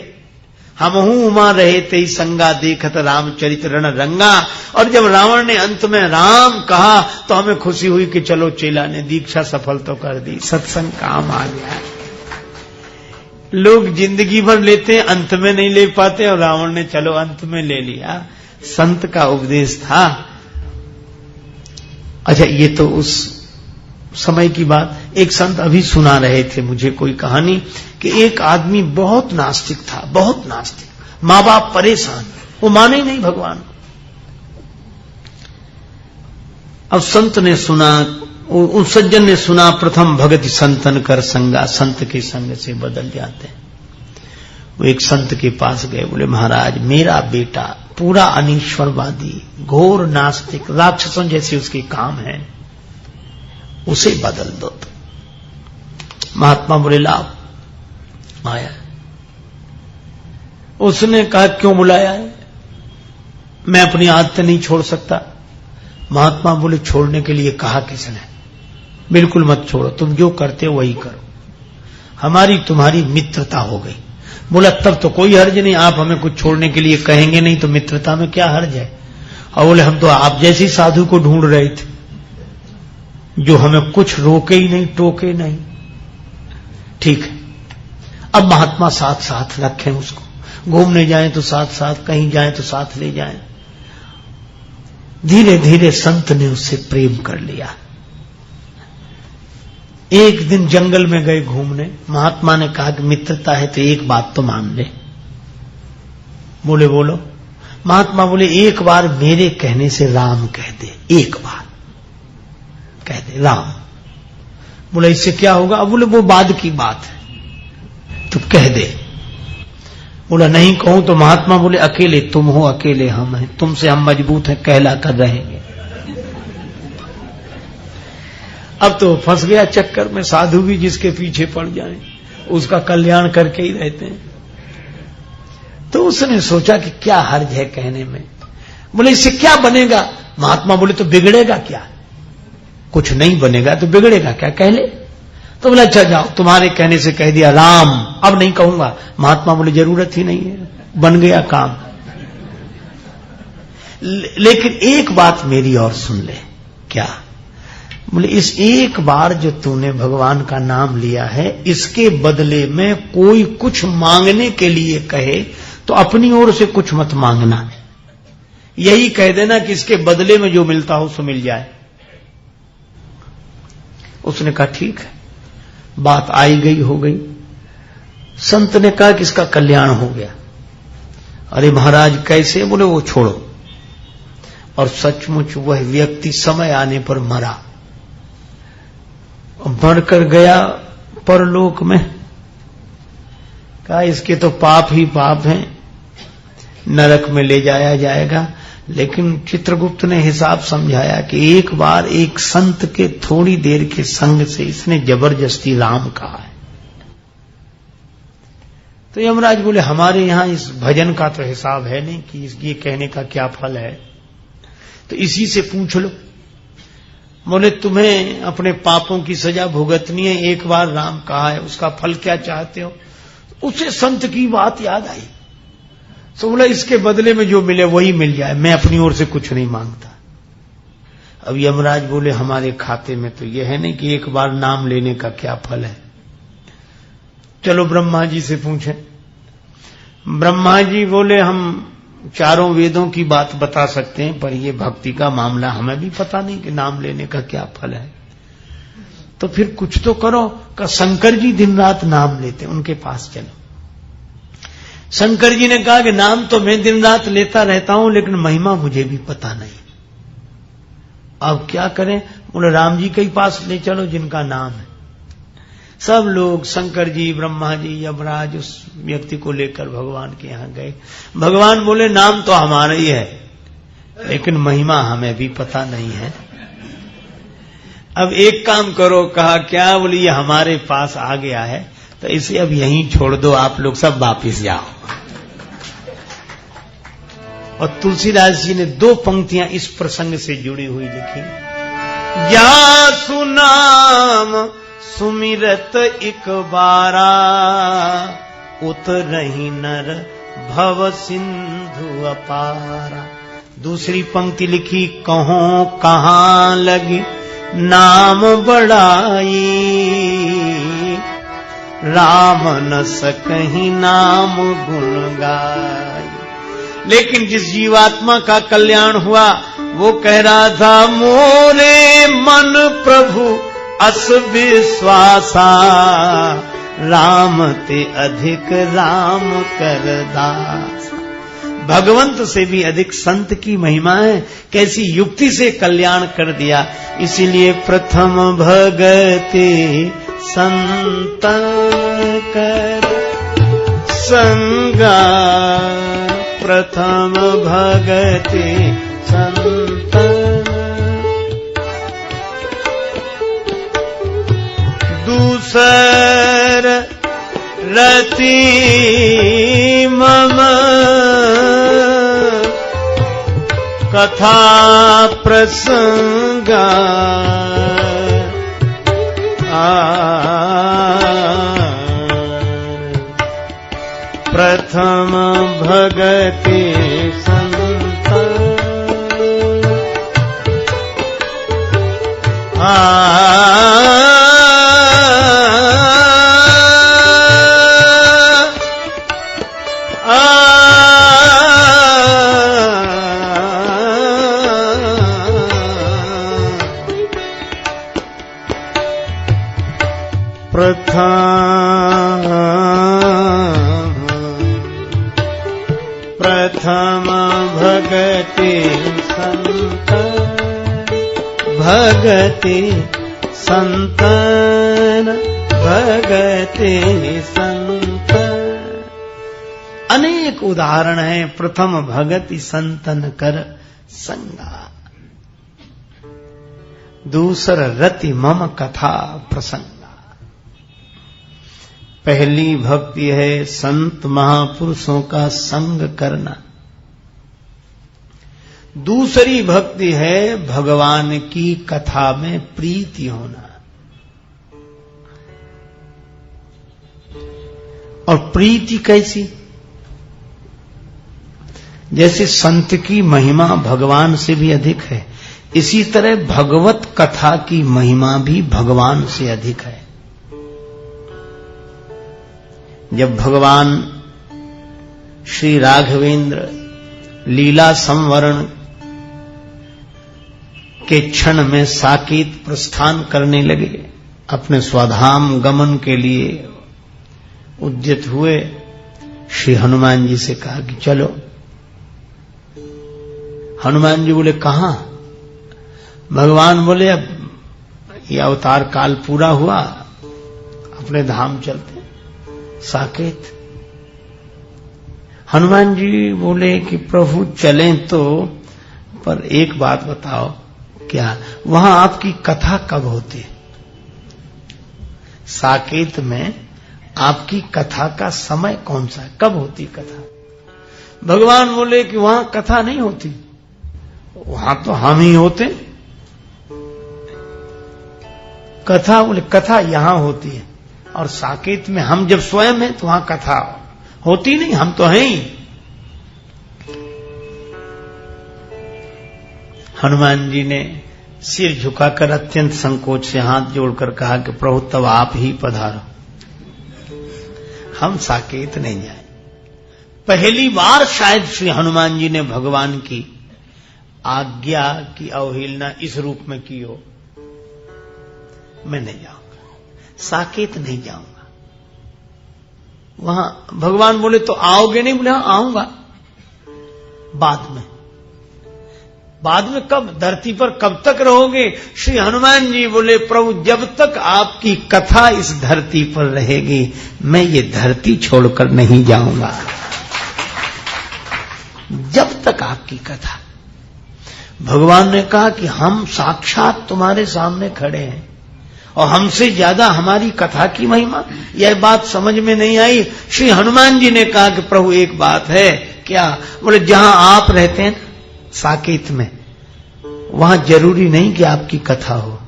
हमहू उमा रहे ते संगा, देखत रामचरित रण रंगा। और जब रावण ने अंत में राम कहा तो हमें खुशी हुई कि चलो चेला ने दीक्षा सफल तो कर दी, सत्संग काम आ गया। लोग जिंदगी भर लेते हैं, अंत में नहीं ले पाते, और रावण ने चलो अंत में ले लिया। संत का उपदेश था। अच्छा, ये तो उस समय की बात। एक संत अभी सुना रहे थे मुझे कोई कहानी कि एक आदमी बहुत नास्तिक था, बहुत नास्तिक, माँ बाप परेशान, वो माने ही नहीं भगवान को। अब संत ने सुना, उस सज्जन ने सुना, प्रथम भगति संतन कर संगा, संत के संग से बदल जाते हैं। वो एक संत के पास गए, बोले महाराज मेरा बेटा पूरा अनीश्वरवादी, घोर नास्तिक, राक्षसों जैसे उसके काम हैं, उसे बदल दो। तो महात्मा बोले लाभ आया। उसने कहा क्यों बुलाया है, मैं अपनी आदत नहीं छोड़ सकता। महात्मा बोले छोड़ने के लिए कहा किसने, बिल्कुल मत छोड़ो, तुम जो करते हो वही करो, हमारी तुम्हारी मित्रता हो गई। बोला तब तो कोई हर्ज नहीं, आप हमें कुछ छोड़ने के लिए कहेंगे नहीं तो मित्रता में क्या हर्ज है। और बोले हम तो आप जैसी साधु को ढूंढ रहे थे जो हमें कुछ रोके ही नहीं, टोके नहीं। ठीक है, अब महात्मा साथ साथ रखें उसको, घूमने जाएं तो साथ साथ, कहीं जाएं तो साथ ले जाएं। धीरे धीरे संत ने उससे प्रेम कर लिया। एक दिन जंगल में गए घूमने, महात्मा ने कहा कि मित्रता है तो एक बात तो मान ले। बोले बोलो। महात्मा बोले एक बार मेरे कहने से राम कह दे, एक बार कह दे राम। बोले इससे क्या होगा। अब बोले वो बाद की बात है, तो कह दे। बोला नहीं कहूं तो। महात्मा बोले अकेले तुम हो, अकेले हम हैं, तुमसे हम मजबूत हैं, कहला कर रहेंगे। अब तो फंस गया चक्कर में, साधु भी जिसके पीछे पड़ जाए उसका कल्याण करके ही रहते हैं। तो उसने सोचा कि क्या हर्ज है कहने में। बोले इससे क्या बनेगा। महात्मा बोले तो बिगड़ेगा क्या, कुछ नहीं बनेगा तो बिगड़ेगा क्या, कह ले। तो बोला अच्छा जाओ, तुम्हारे कहने से कह दिया राम, अब नहीं कहूंगा। महात्मा बोले जरूरत ही नहीं है, बन गया काम। लेकिन एक बात मेरी और सुन ले। क्या। बोले इस एक बार जो तूने भगवान का नाम लिया है, इसके बदले में कोई कुछ मांगने के लिए कहे तो अपनी ओर से कुछ मत मांगना, यही कह देना कि इसके बदले में जो मिलता हो सो मिल जाए। उसने कहा ठीक है, बात आई गई हो गई। संत ने कहा कि इसका कल्याण हो गया। अरे महाराज कैसे। बोले वो छोड़ो। और सचमुच वह व्यक्ति समय आने पर मरा। मरकर गया परलोक में, कहा इसके तो पाप ही पाप हैं, नरक में ले जाया जाएगा। लेकिन चित्रगुप्त ने हिसाब समझाया कि एक बार एक संत के थोड़ी देर के संग से इसने जबरदस्ती राम कहा है। तो यमराज बोले हमारे यहां इस भजन का तो हिसाब है नहीं कि ये कहने का क्या फल है, तो इसी से पूछ लो। बोले तुम्हें अपने पापों की सजा भुगतनी है, एक बार राम कहा है, उसका फल क्या चाहते हो? उसे संत की बात याद आई, तो बोला इसके बदले में जो मिले वही मिल जाए, मैं अपनी ओर से कुछ नहीं मांगता। अब यमराज बोले हमारे खाते में तो यह है नहीं कि एक बार नाम लेने का क्या फल है, चलो ब्रह्मा जी से पूछें। ब्रह्मा जी बोले हम चारों वेदों की बात बता सकते हैं, पर ये भक्ति का मामला हमें भी पता नहीं कि नाम लेने का क्या फल है, तो फिर कुछ तो करो। का शंकर जी दिन रात नाम लेते, उनके पास चलो। शंकर जी ने कहा कि नाम तो मैं दिन रात लेता रहता हूं, लेकिन महिमा मुझे भी पता नहीं, अब क्या करें? बोले राम जी के पास ले चलो जिनका नाम है। सब लोग शंकर जी, ब्रह्मा जी, यमराज उस व्यक्ति को लेकर भगवान के यहां गए। भगवान बोले नाम तो हमारा ही है, लेकिन महिमा हमें भी पता नहीं है। अब एक काम करो। कहा क्या? बोले ये हमारे पास आ गया है, तो इसे अब यहीं छोड़ दो, आप लोग सब वापिस जाओ। और तुलसीदास जी ने 2 पंक्तियां इस प्रसंग से जुड़ी हुई लिखी। या सुनाम सुमिरत एक बारा, उतरहि नर भव सिंधु अपारा। दूसरी पंक्ति लिखी, कहो कहाँ लगी नाम बढ़ाई, राम न सकहि नाम गुण गाई। लेकिन जिस जीवात्मा का कल्याण हुआ वो कह रहा था, मोरे मन प्रभु अस विश्वासा, राम ते अधिक राम कर दास। भगवंत से भी अधिक संत की महिमा है, कैसी युक्ति से कल्याण कर दिया। इसीलिए प्रथम भगति संत कर संगा, प्रथम भगति संत। दूसर रति मम कथा प्रसंगा, प्रथम भगति संत। प्रथम भगति संत, भगति संतन, भगति संत। अनेक उदाहरण हैं। प्रथम भगति संतन कर संगा, दूसर रति मम कथा प्रसंगा। पहली भक्ति है संत महापुरुषों का संग करना, दूसरी भक्ति है भगवान की कथा में प्रीति होना। और प्रीति कैसी? जैसे संत की महिमा भगवान से भी अधिक है, इसी तरह भगवत कथा की महिमा भी भगवान से अधिक है। जब भगवान श्री राघवेंद्र लीला संवरण के क्षण में साकेत प्रस्थान करने लगे, अपने स्वधाम गमन के लिए उद्यत हुए, श्री हनुमान जी से कहा कि चलो। हनुमान जी बोले कहां? भगवान बोले अब ये अवतार काल पूरा हुआ, अपने धाम चलते साकेत। हनुमान जी बोले कि प्रभु चलें तो, पर एक बात बताओ, क्या वहां आपकी कथा कब होती है? साकेत में आपकी कथा का समय कौन सा है, कब होती कथा? भगवान बोले कि वहां कथा नहीं होती, वहां तो हम ही होते। कथा, बोले कथा यहां होती है, और साकेत में हम जब स्वयं हैं तो वहां कथा होती नहीं, हम तो हैं ही। हनुमान जी ने सिर झुकाकर अत्यंत संकोच से हाथ जोड़कर कहा कि प्रभु तब आप ही पधारो, हम साकेत नहीं जाए। पहली बार शायद श्री हनुमान जी ने भगवान की आज्ञा की अवहेलना इस रूप में की हो, मैं नहीं जाऊंगा, साकेत नहीं जाऊंगा। वहां भगवान बोले तो आओगे नहीं? बोले हाँ आऊंगा, बाद में कब? धरती पर कब तक रहोगे? श्री हनुमान जी बोले प्रभु जब तक आपकी कथा इस धरती पर रहेगी मैं ये धरती छोड़कर नहीं जाऊंगा, जब तक आपकी कथा। भगवान ने कहा कि हम साक्षात तुम्हारे सामने खड़े हैं और हमसे ज्यादा हमारी कथा की महिमा, यह बात समझ में नहीं आई। श्री हनुमान जी ने कहा कि प्रभु एक बात है। क्या? बोले जहां आप रहते हैं साकेत में, वहां जरूरी नहीं कि आपकी कथा हो।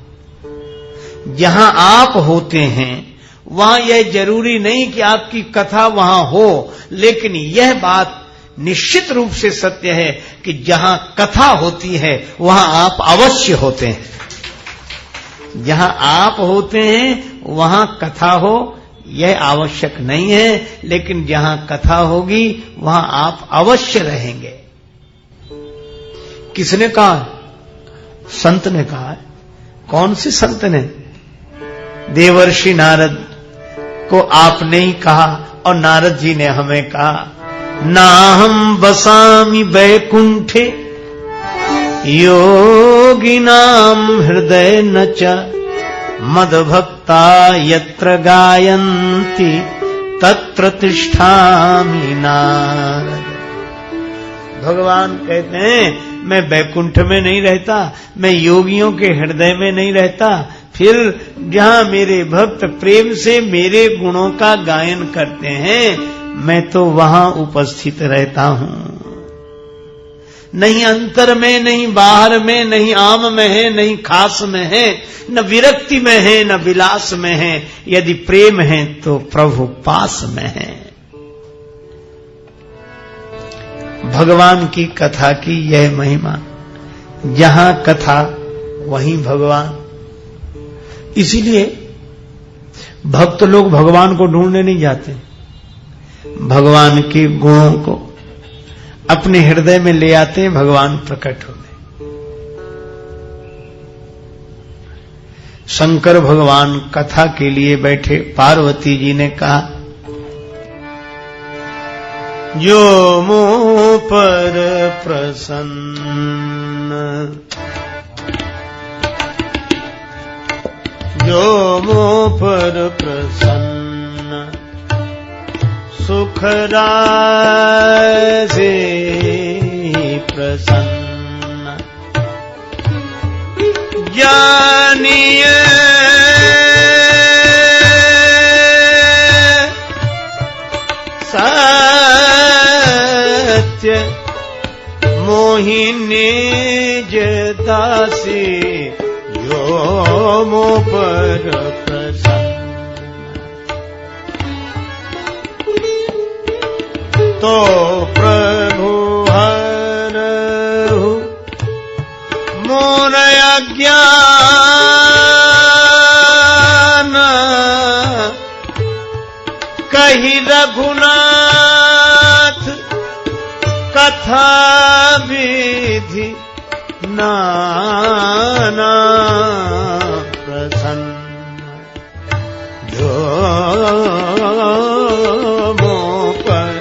जहां आप होते हैं वहां यह जरूरी नहीं कि आपकी कथा वहां हो, लेकिन यह बात निश्चित रूप से सत्य है कि जहां कथा होती है वहां आप अवश्य होते हैं। जहां आप होते हैं वहां कथा हो यह आवश्यक नहीं है, लेकिन जहां कथा होगी वहां आप अवश्य रहेंगे। किसने कहा? संत ने कहा है। कौन से संत ने? देवर्षि नारद को आपने ही कहा, और नारद जी ने हमें कहा नाहं बसामि वैकुंठे योगिनां हृदय न च मद्भक्ता यत्र गायन्ति तत्र तिष्ठामि नारद। भगवान कहते हैं मैं वैकुंठ में नहीं रहता, मैं योगियों के हृदय में नहीं रहता, फिर जहां मेरे भक्त प्रेम से मेरे गुणों का गायन करते हैं मैं तो वहां उपस्थित रहता हूं। नहीं अंतर में, नहीं बाहर में, नहीं आम में है, नहीं खास में है, न विरक्ति में है, न विलास में है। यदि प्रेम है तो प्रभु पास में है। भगवान की कथा की यह महिमा, जहां कथा वहीं भगवान। इसीलिए भक्त लोग भगवान को ढूंढने नहीं जाते, भगवान के गुणों को अपने हृदय में ले आते हैं, भगवान प्रकट होते। शंकर भगवान कथा के लिए बैठे, पार्वती जी ने कहा जो मुँह पर प्रसन्न, जो मुँह पर प्रसन्न सुख रासे प्रसन्न जानिए सत्य मोहिनी जदासी यो मो पर प्रसन्न तो प्रभु हरहु मोर अज्ञान कही रघुनाथ कथा विधि नाना प्रसन्न जो मो पर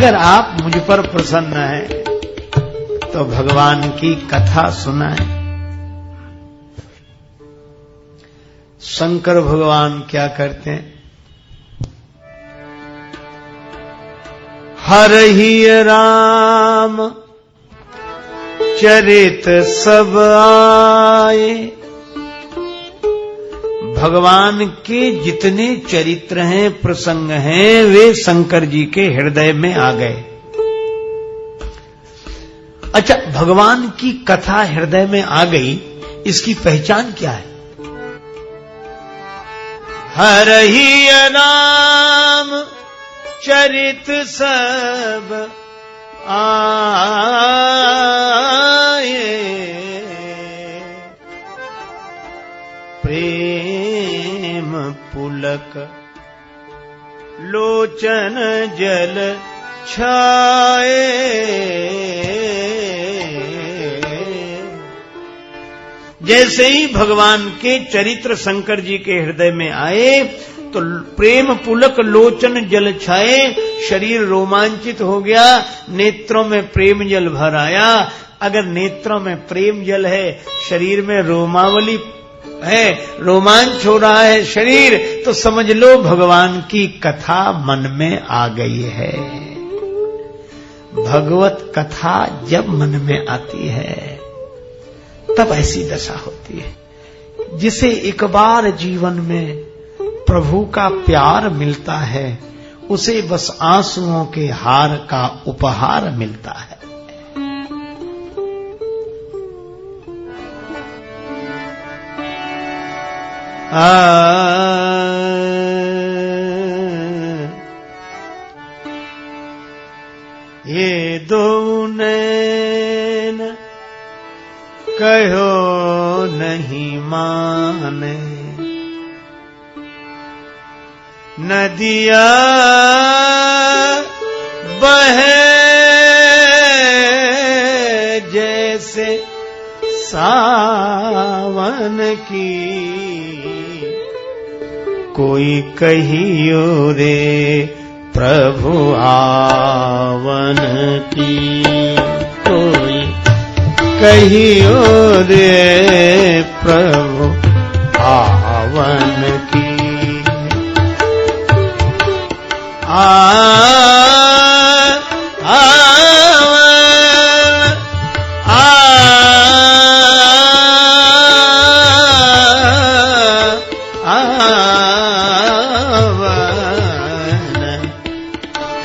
अगर आप मुझ पर प्रसन्न हैं तो भगवान की कथा सुनाएं। शंकर भगवान क्या करते हैं? हरहि राम चरित सब आए। भगवान के जितने चरित्र हैं, प्रसंग हैं, वे शंकर जी के हृदय में आ गए। अच्छा, भगवान की कथा हृदय में आ गई, इसकी पहचान क्या है? हरहि राम चरित सब आए, प्रेम पुलक लोचन जल छाए। जैसे ही भगवान के चरित्र शंकर जी के हृदय में आए तो प्रेम पुलक लोचन जल छाए, शरीर रोमांचित हो गया, नेत्रों में प्रेम जल भर आया। अगर नेत्रों में प्रेम जल है, शरीर में रोमावली है, रोमांच हो रहा है शरीर, तो समझ लो भगवान की कथा मन में आ गई है। भगवत कथा जब मन में आती है तब ऐसी दशा होती है। जिसे एक बार जीवन में प्रभु का प्यार मिलता है, उसे बस आंसुओं के हार का उपहार मिलता है। ये दो नैन कहो नहीं माने, नदिया बहे जैसे सावन की, कोई कहियो रे प्रभु आवन की, कोई कहियो रे प्रभु आवन की।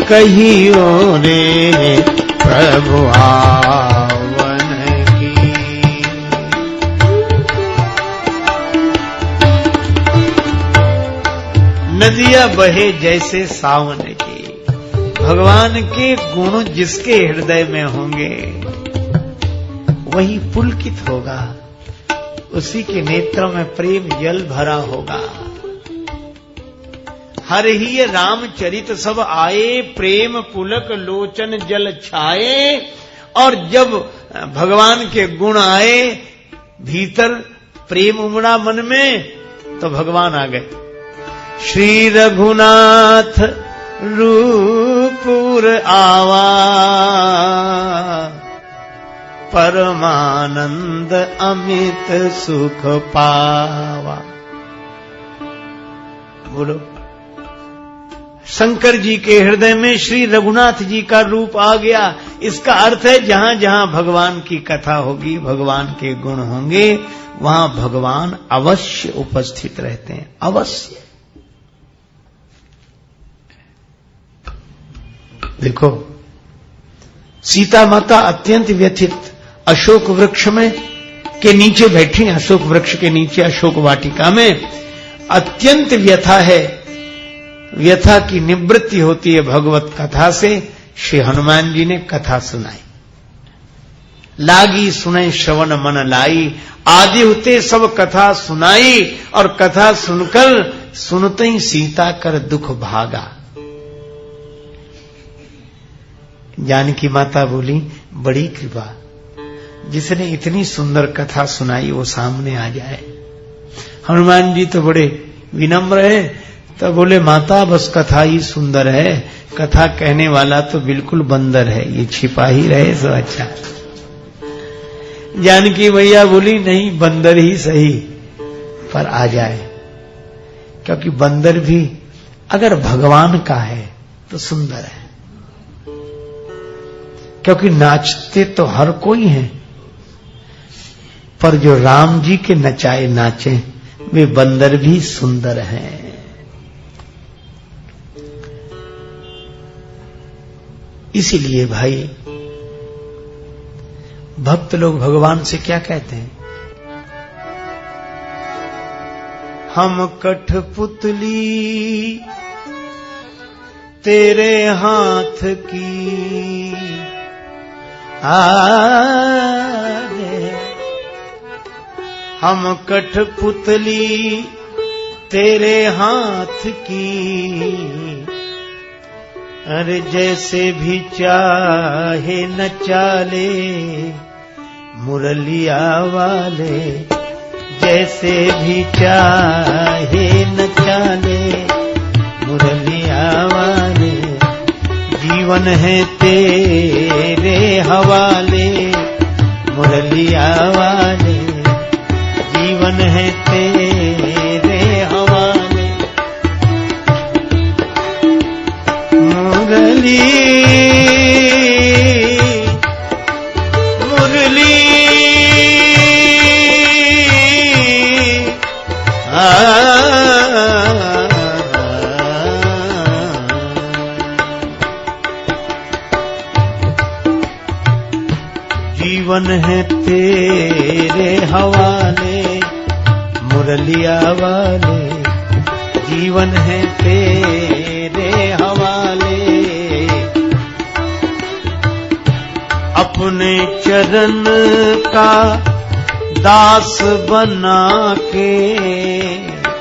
कहियो रे प्रभु आवन की। नदियां बहे जैसे सावन की। भगवान के गुण जिसके हृदय में होंगे वही पुलकित होगा, उसी के नेत्रों में प्रेम जल भरा होगा। हर ही रामचरित सब आए, प्रेम पुलक लोचन जल छाए। और जब भगवान के गुण आए, भीतर प्रेम उमड़ा मन में, तो भगवान आ गए। श्री रघुनाथ रूपुर आवा, परमानंद अमित सुख पावा। बोलो, शंकर जी के हृदय में श्री रघुनाथ जी का रूप आ गया। इसका अर्थ है जहां जहां भगवान की कथा होगी, भगवान के गुण होंगे, वहां भगवान अवश्य उपस्थित रहते हैं, अवश्य। देखो, सीता माता अत्यंत व्यथित अशोक वृक्ष में के नीचे बैठी, अशोक वृक्ष के नीचे अशोक वाटिका में अत्यंत व्यथा है। व्यथा की निवृत्ति होती है भगवत कथा से। श्री हनुमान जी ने कथा सुनाई। लागी सुने श्रवण मन लाई, आदि होते सब कथा सुनाई। और कथा सुनकर सुनते ही सीता कर दुख भागा। जानकी माता बोली, बड़ी कृपा, जिसने इतनी सुंदर कथा सुनाई वो सामने आ जाए। हनुमान जी तो बड़े विनम्र हैं, तो बोले माता बस कथा ही सुंदर है, कथा कहने वाला तो बिल्कुल बंदर है, ये छिपा ही रहे सो अच्छा। जानकी मैया बोली नहीं, बंदर ही सही पर आ जाए, क्योंकि बंदर भी अगर भगवान का है तो सुंदर है, क्योंकि नाचते तो हर कोई है, पर जो राम जी के नचाए नाचे वे बंदर भी सुंदर हैं। इसीलिए भाई भक्त लोग भगवान से क्या कहते हैं, हम कठपुतली तेरे हाथ की आरे, हम कठपुतली तेरे हाथ की, अरे जैसे भी चाहे नचाले मुरलिया वाले, जैसे भी चाहे नचाले मुरलिया वाले, जीवन है तेरे हवाले मुरलिया वाले, जीवन है तेरे हवाले। मुरली मुरली जीवन है तेरे हवाले मुरलिया वाले, जीवन है तेरे हवाले। अपने चरण का दास बना के,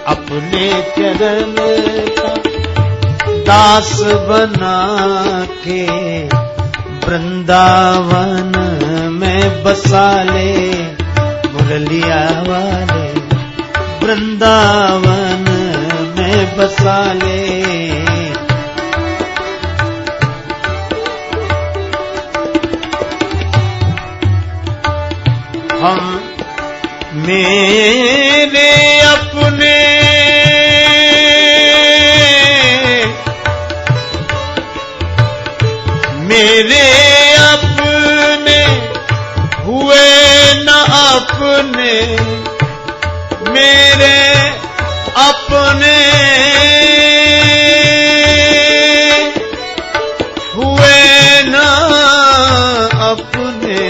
अपने चरण का दास बना के, वृंदावन में बसा ले मुरलिया वाले, वृंदावन में बसा ले। हम मेरे अपने मेरे अपने हुए न अपने, मेरे अपने हुए न अपने,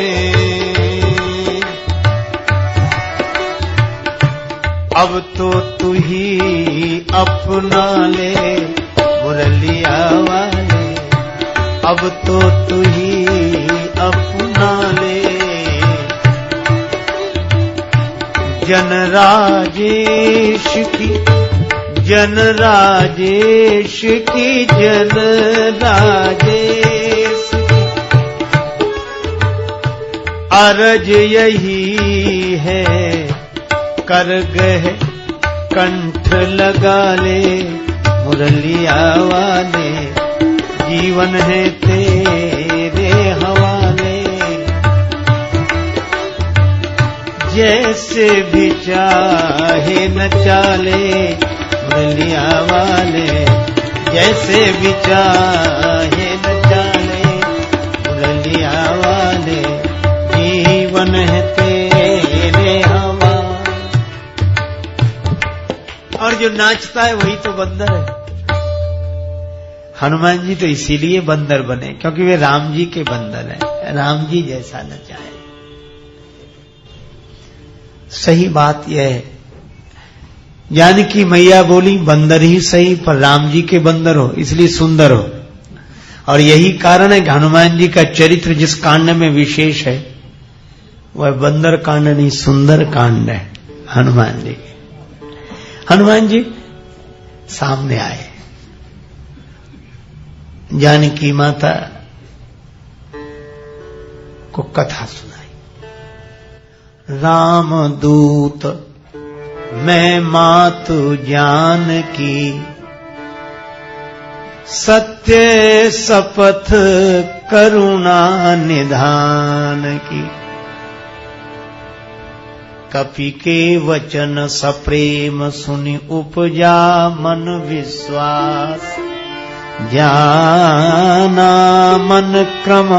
अब तो तू ही अपना ले मुरलिया वाले, अब तो तू ही अपना ले। जन राजेश की, जन राजेश की, जन राजेश की अर्ज यही है, कर गए कंठ लगा ले मुरलिया वाले, जीवन है तेरे हवाले। जैसे भी चाहे नचाले मुरलिया वाले, जैसे भी चाहे नचाले मुरलिया वाले, जीवन है तेरे हवाले। और जो नाचता है वही तो बंदर है। हनुमान जी तो इसीलिए बंदर बने क्योंकि वे राम जी के बंदर हैं, राम जी जैसा नचाए। सही बात यह है, जानकी मैया बोली बंदर ही सही पर राम जी के बंदर हो इसलिए सुंदर हो। और यही कारण है कि हनुमान जी का चरित्र जिस कांड में विशेष है वह बंदर कांड नहीं सुंदर कांड है हनुमान जी। हनुमान जी सामने आए, जानकी माता को कथा सुनाई। राम दूत मैं मातु जानकी, सत्य शपथ करुणा निधान की। कपि के वचन सप्रेम सुनि उपजा मन विश्वास। जाना मन क्रम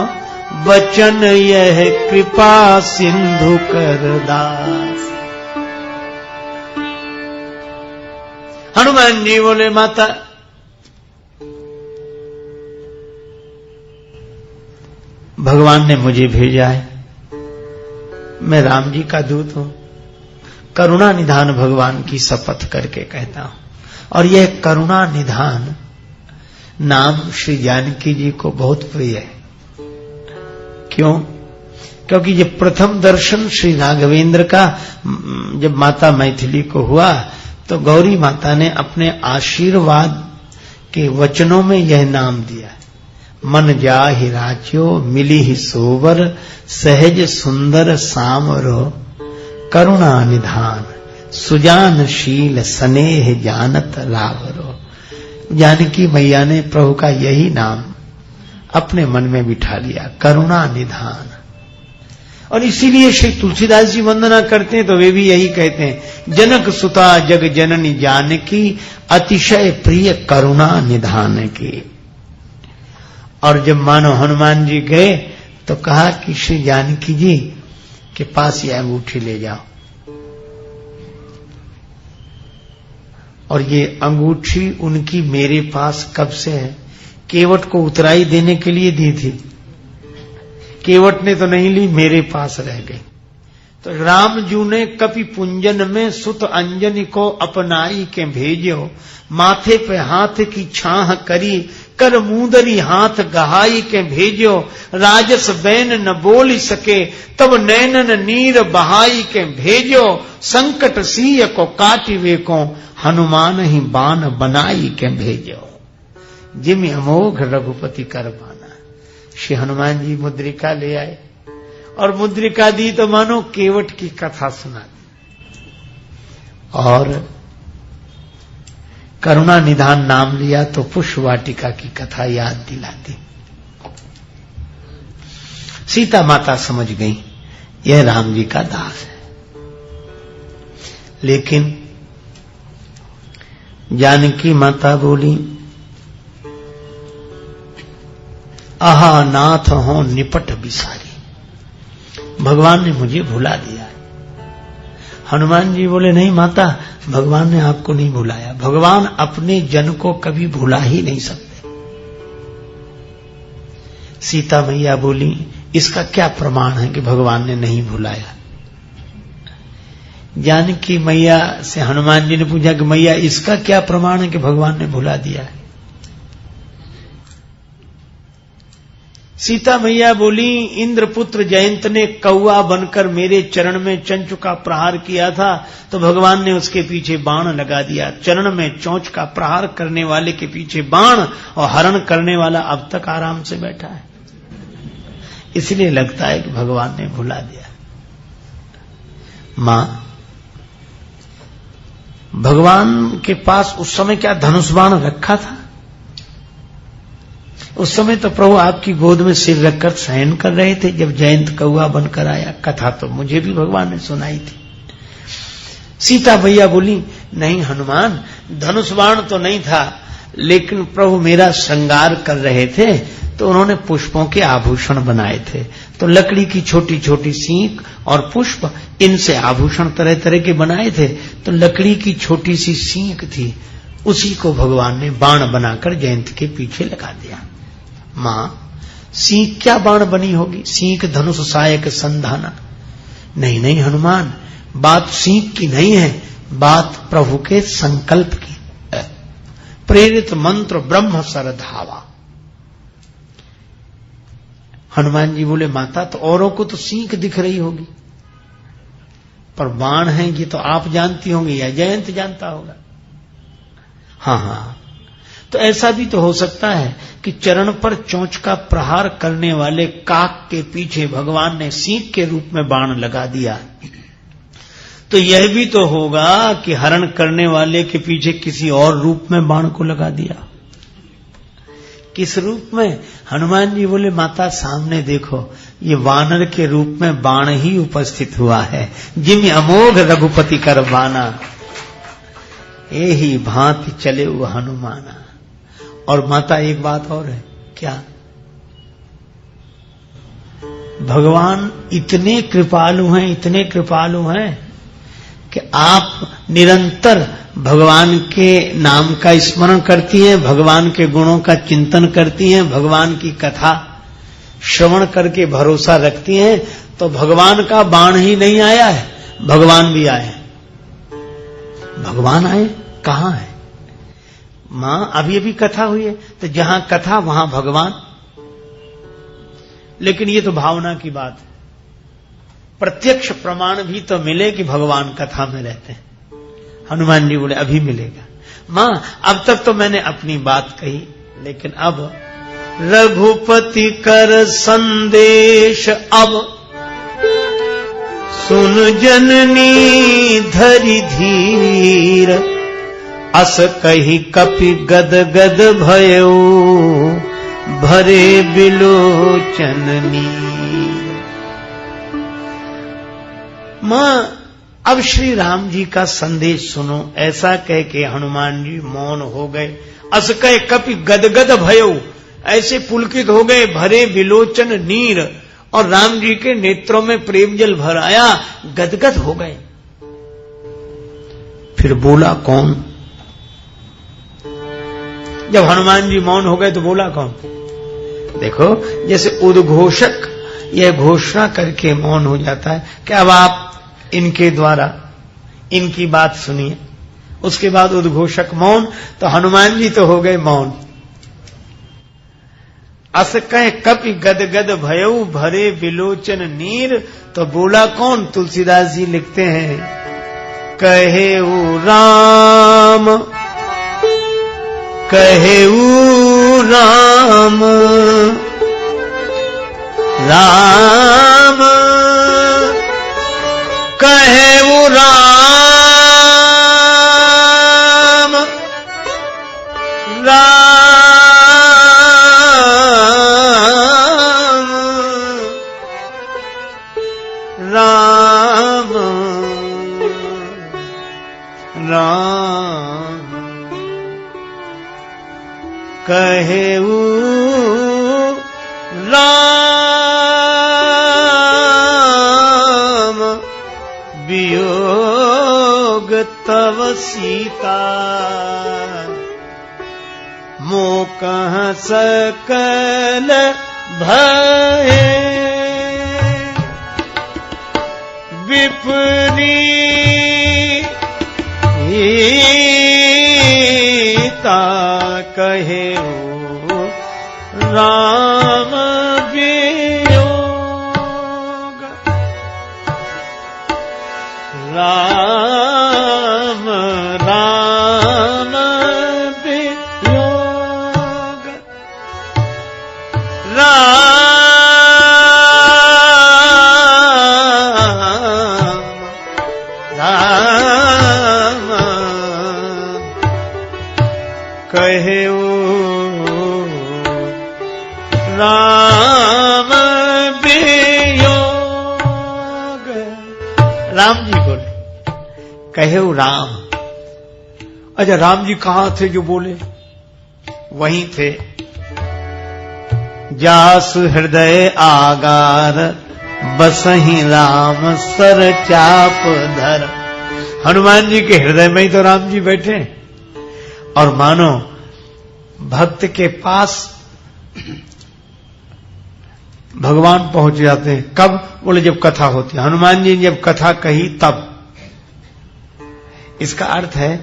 वचन यह कृपा सिंधु कर दास। हनुमान जी बोले माता भगवान ने मुझे भेजा है, मैं राम जी का दूत हूं। करुणा निधान भगवान की शपथ करके कहता हूं। और यह करुणा निधान नाम श्री जानकी जी को बहुत प्रिय है। क्यों? क्योंकि ये प्रथम दर्शन श्री राघवेंद्र का जब माता मैथिली को हुआ तो गौरी माता ने अपने आशीर्वाद के वचनों में यह नाम दिया। मन जाहि राच्यो मिली ही सोवर सहज सुंदर सामरो करुणा निधान सुजानशील स्नेह जानत लावरो। जानकी मैया ने प्रभु का यही नाम अपने मन में बिठा लिया, करुणा निधान। और इसीलिए श्री तुलसीदास जी वंदना करते हैं तो वे भी यही कहते हैं, जनक सुता जग जननी जानकी अतिशय प्रिय करुणा निधान की। और जब मानो हनुमान जी गए तो कहा कि श्री जानकी जी के पास ये अंगूठी ले जाओ। और ये अंगूठी उनकी मेरे पास कब से है? केवट को उतराई देने के लिए दी थी। केवट ने तो नहीं ली, मेरे पास रह गई। तो राम जू ने कपि पुंजन में सुत अंजनी को अपनाई के भेजो। माथे पे हाथ की छाह करी कर मूंदरी हाथ गहाई के भेजो। राजस बैन न बोल सके तब नैनन नीर बहाई के भेजो। संकट सिंह को काटिवे को हनुमान ही बाण बनाई के भेजो। जिम अमोघ रघुपति कर पाना। श्री हनुमान जी मुद्रिका ले आए और मुद्रिका दी तो मानो केवट की कथा सुना दी। और करुणा निधान नाम लिया तो पुष्प वाटिका की कथा याद दिला दी। सीता माता समझ गई यह राम जी का दास है। लेकिन जानकी माता बोली, आहा नाथ हो निपट बिसारी, भगवान ने मुझे भुला दिया। हनुमान जी बोले, नहीं माता, भगवान ने आपको नहीं भुलाया। भगवान अपने जन को कभी भुला ही नहीं सकते। सीता मैया बोली, इसका क्या प्रमाण है कि भगवान ने नहीं भुलाया? जानकी मैया से हनुमान जी ने पूछा कि मैया इसका क्या प्रमाण है कि भगवान ने भुला दिया है? सीता मैया बोली, इंद्रपुत्र जयंत ने कौआ बनकर मेरे चरण में चंचु का प्रहार किया था तो भगवान ने उसके पीछे बाण लगा दिया। चरण में चोंच का प्रहार करने वाले के पीछे बाण और हरण करने वाला अब तक आराम से बैठा है। इसलिए लगता है कि भगवान ने भुला दिया। मां, भगवान के पास उस समय क्या धनुष बाण रखा था? उस समय तो प्रभु आपकी गोद में सिर रखकर शयन कर रहे थे जब जयंत कौआ बनकर आया। कथा तो मुझे भी भगवान ने सुनाई थी। सीता भैया बोली, नहीं हनुमान, धनुष बाण तो नहीं था, लेकिन प्रभु मेरा श्रृंगार कर रहे थे तो उन्होंने पुष्पों के आभूषण बनाए थे। तो लकड़ी की छोटी छोटी सींग और पुष्प, इनसे आभूषण तरह तरह के बनाए थे। तो लकड़ी की छोटी सी सींग थी, उसी को भगवान ने बाण बनाकर जयंत के पीछे लगा दिया। मां, सींग क्या बाण बनी होगी? सींग धनुष सायक संधाना। नहीं नहीं हनुमान, बात सींग की नहीं है, बात प्रभु के संकल्प की। प्रेरित मंत्र ब्रह्म सर धावा। हनुमान जी बोले, माता तो औरों को तो सींग दिख रही होगी, पर बाण है ये तो आप जानती होंगी या जयंत जानता होगा। हाँ हाँ, तो ऐसा भी तो हो सकता है कि चरण पर चोंच का प्रहार करने वाले काक के पीछे भगवान ने सींग के रूप में बाण लगा दिया। तो यह भी तो होगा कि हरण करने वाले के पीछे किसी और रूप में बाण को लगा दिया। किस रूप में? हनुमान जी बोले माता सामने देखो, ये वानर के रूप में बाण ही उपस्थित हुआ है। जिम अमोघ रघुपति कर बाना, यही भांति चले हुए हनुमाना। और माता एक बात और है, क्या? भगवान इतने कृपालु हैं, इतने कृपालु हैं कि आप निरंतर भगवान के नाम का स्मरण करती हैं, भगवान के गुणों का चिंतन करती हैं, भगवान की कथा श्रवण करके भरोसा रखती हैं, तो भगवान का बाण ही नहीं आया है, भगवान भी आए। भगवान आए कहां है? मां अभी अभी कथा हुई है, तो जहां कथा वहां भगवान। लेकिन ये तो भावना की बात है, प्रत्यक्ष प्रमाण भी तो मिले कि भगवान कथा में रहते हैं। हनुमान जी बोले अभी मिलेगा। मां अब तक तो मैंने अपनी बात कही, लेकिन अब रघुपति कर संदेश अब सुन जननी धरि धीर, अस कही कपि गद गद भयो, भरे बिलोचन नीर। मां अब श्री राम जी का संदेश सुनो, ऐसा कह के हनुमान जी मौन हो गए। अस कहे कपि गदगद भयो, ऐसे पुलकित हो गए, भरे बिलोचन नीर, और राम जी के नेत्रों में प्रेम जल भर आया, गदगद हो गए। फिर बोला कौन? जब हनुमान जी मौन हो गए तो बोला कौन? देखो, जैसे उद्घोषक यह घोषणा करके मौन हो जाता है कि अब आप इनके द्वारा इनकी बात सुनिए, उसके बाद उद्घोषक मौन, तो हनुमान जी तो हो गए मौन। अस कहे कपि गद गद भयऊ, भरे बिलोचन नीर, तो बोला कौन? तुलसीदास जी लिखते हैं, कहेऊ राम कहेऊ राम राम, कहेऊ राम राम राम राम, कहेऊ राम वियोग तव सीता, मोकह सकल भये, विपरीता कहेऊ राम वियोग, राम राम वियोग, राम राम कहेऊ राम वियोग। राम जी बोले, कहेऊ राम। अच्छा, राम जी कहां थे जो बोले? वहीं थे। जास हृदय आगार, बसहि राम सर चाप धर। हनुमान जी के हृदय में ही तो राम जी बैठे, और मानो भक्त के पास भगवान पहुंच जाते हैं। कब? बोले जब कथा होती है। हनुमान जी ने जब कथा कही तब। इसका अर्थ है